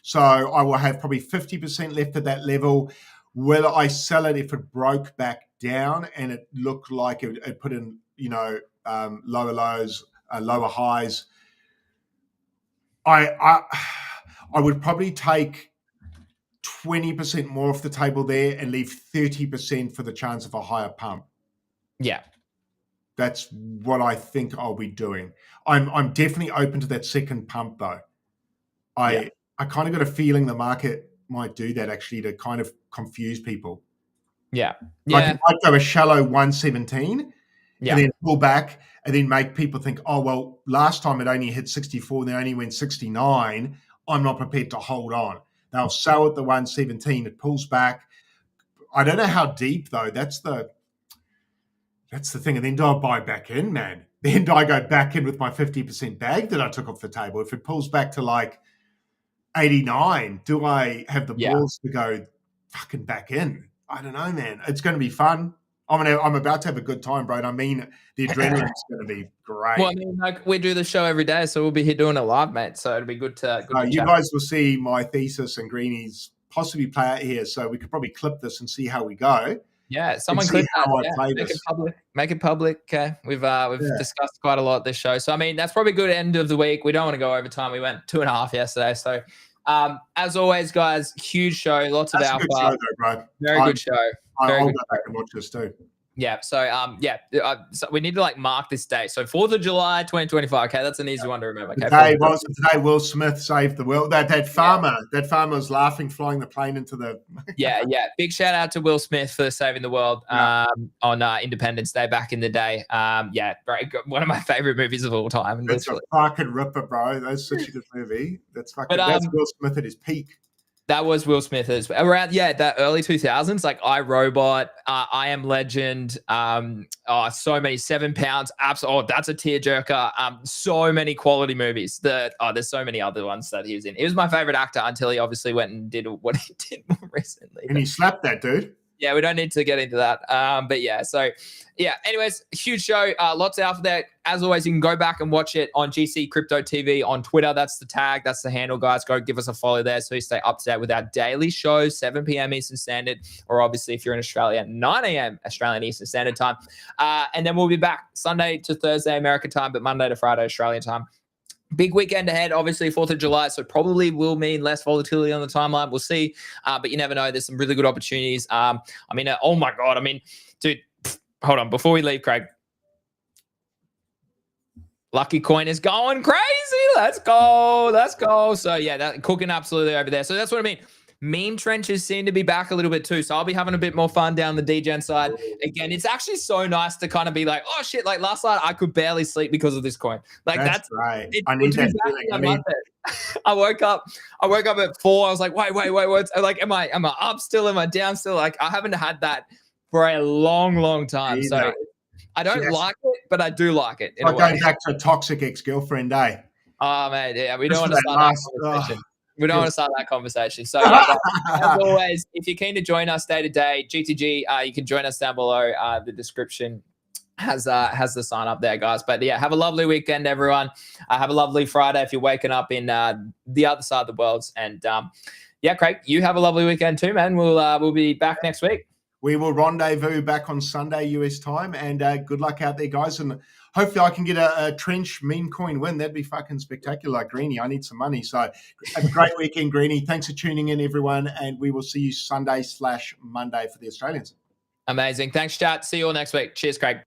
So I will have probably 50% left at that level. Will I sell it if it broke back down and it looked like it put in, lower lows, lower highs? I would probably take 20% more off the table there and leave 30% for the chance of a higher pump.
Yeah.
That's what I think I'll be doing. I'm definitely open to that second pump though. I kind of got a feeling the market might do that actually to kind of confuse people.
Yeah.
Like
Yeah.
it might go a shallow 117
Yeah.
and then pull back and then make people think, oh, well, last time it only hit 64 and they only went 69. I'm not prepared to hold on. They'll sell at the 117. It pulls back. I don't know how deep though. That's the thing. And then do I buy back in, man? Then do I go back in with my 50% bag that I took off the table? If it pulls back to like 89, do I have the
Yeah.
balls to go fucking back in? I don't know, man. It's going to be fun. I'm about to have a good time, bro. And I mean, the adrenaline's going to be great.
Well, I mean, like we do the show every day, so we'll be here doing it live, mate. So it'll be good to
You
chat.
guys will see my thesis and Greeny's possibly play out here, so we could probably clip this and see how we go.
Yeah, someone
see
clip
how
that.
I
Yeah,
play
make
this.
it public. Make it public. Okay, we've discussed quite a lot this show. So I mean, that's probably a good end of the week. We don't want to go over time. We went 2.5 yesterday. So as always, guys, huge show. Lots of
That's a
alpha.
good show, though, bro.
Very good show. Very
I'll
good
go back and watch this too.
Yeah. So so we need to like mark this date. So 4th of July, 2025. Okay, that's an easy one to remember. Okay.
Today Will Smith saved the world. That farmer was laughing, flying the plane into the.
Yeah. Big shout out to Will Smith for saving the world on Independence Day back in the day. Very good. One of my favorite movies of all time.
That's a fucking ripper, bro. That's such a good movie. That's that's Will Smith at his peak.
That was Will Smith as well. Around that early 2000s, like I, Robot, I Am Legend, so many 7 pounds. Absolutely, that's a tearjerker. So many quality movies. There's so many other ones that he was in. He was my favorite actor until he obviously went and did what he did more recently.
And he slapped that dude.
Yeah, we don't need to get into that. Anyways, huge show. Lots out there. As always, you can go back and watch it on GC Crypto TV on Twitter. That's the tag. That's the handle, guys. Go give us a follow there so you stay up to date with our daily shows, 7 p.m. Eastern Standard, or obviously if you're in Australia, 9 a.m. Australian Eastern Standard Time. And then we'll be back Sunday to Thursday American time, but Monday to Friday Australian time. Big weekend ahead, obviously 4th of July, so probably will mean less volatility on the timeline. We'll see, but you never know. There's some really good opportunities. Oh my God. I mean, dude, hold on. Before we leave, Craig, Lucky Coin is going crazy. Let's go. So yeah, that cooking absolutely over there. So that's what I mean. Meme trenches seem to be back a little bit too. So I'll be having a bit more fun down the DGen side. Again, it's actually so nice to kind of be like, oh shit, like last night I could barely sleep because of this coin. Like that's
right. I need that feeling.
I woke up at 4. I was like, wait. Like, am I up still? Am I down still? Like, I haven't had that for a long time. So I don't like it, but I do like it.
I'm going back to a toxic ex-girlfriend, eh?
Oh man, yeah, we don't want to start that conversation. We don't want to start that conversation. So, as always, if you're keen to join us day to day, GTG, you can join us down below. The description has the sign up there, guys. But yeah, have a lovely weekend, everyone. Have a lovely Friday if you're waking up in the other side of the world. And Craig, you have a lovely weekend too, man. We'll be back next week.
We will rendezvous back on Sunday US time, and good luck out there, guys. And hopefully I can get a trench meme coin win. That'd be fucking spectacular, Greeny. I need some money. So have a great weekend, Greeny. Thanks for tuning in, everyone. And we will see you Sunday/Monday for the Australians.
Amazing. Thanks, chat. See you all next week. Cheers, Craig.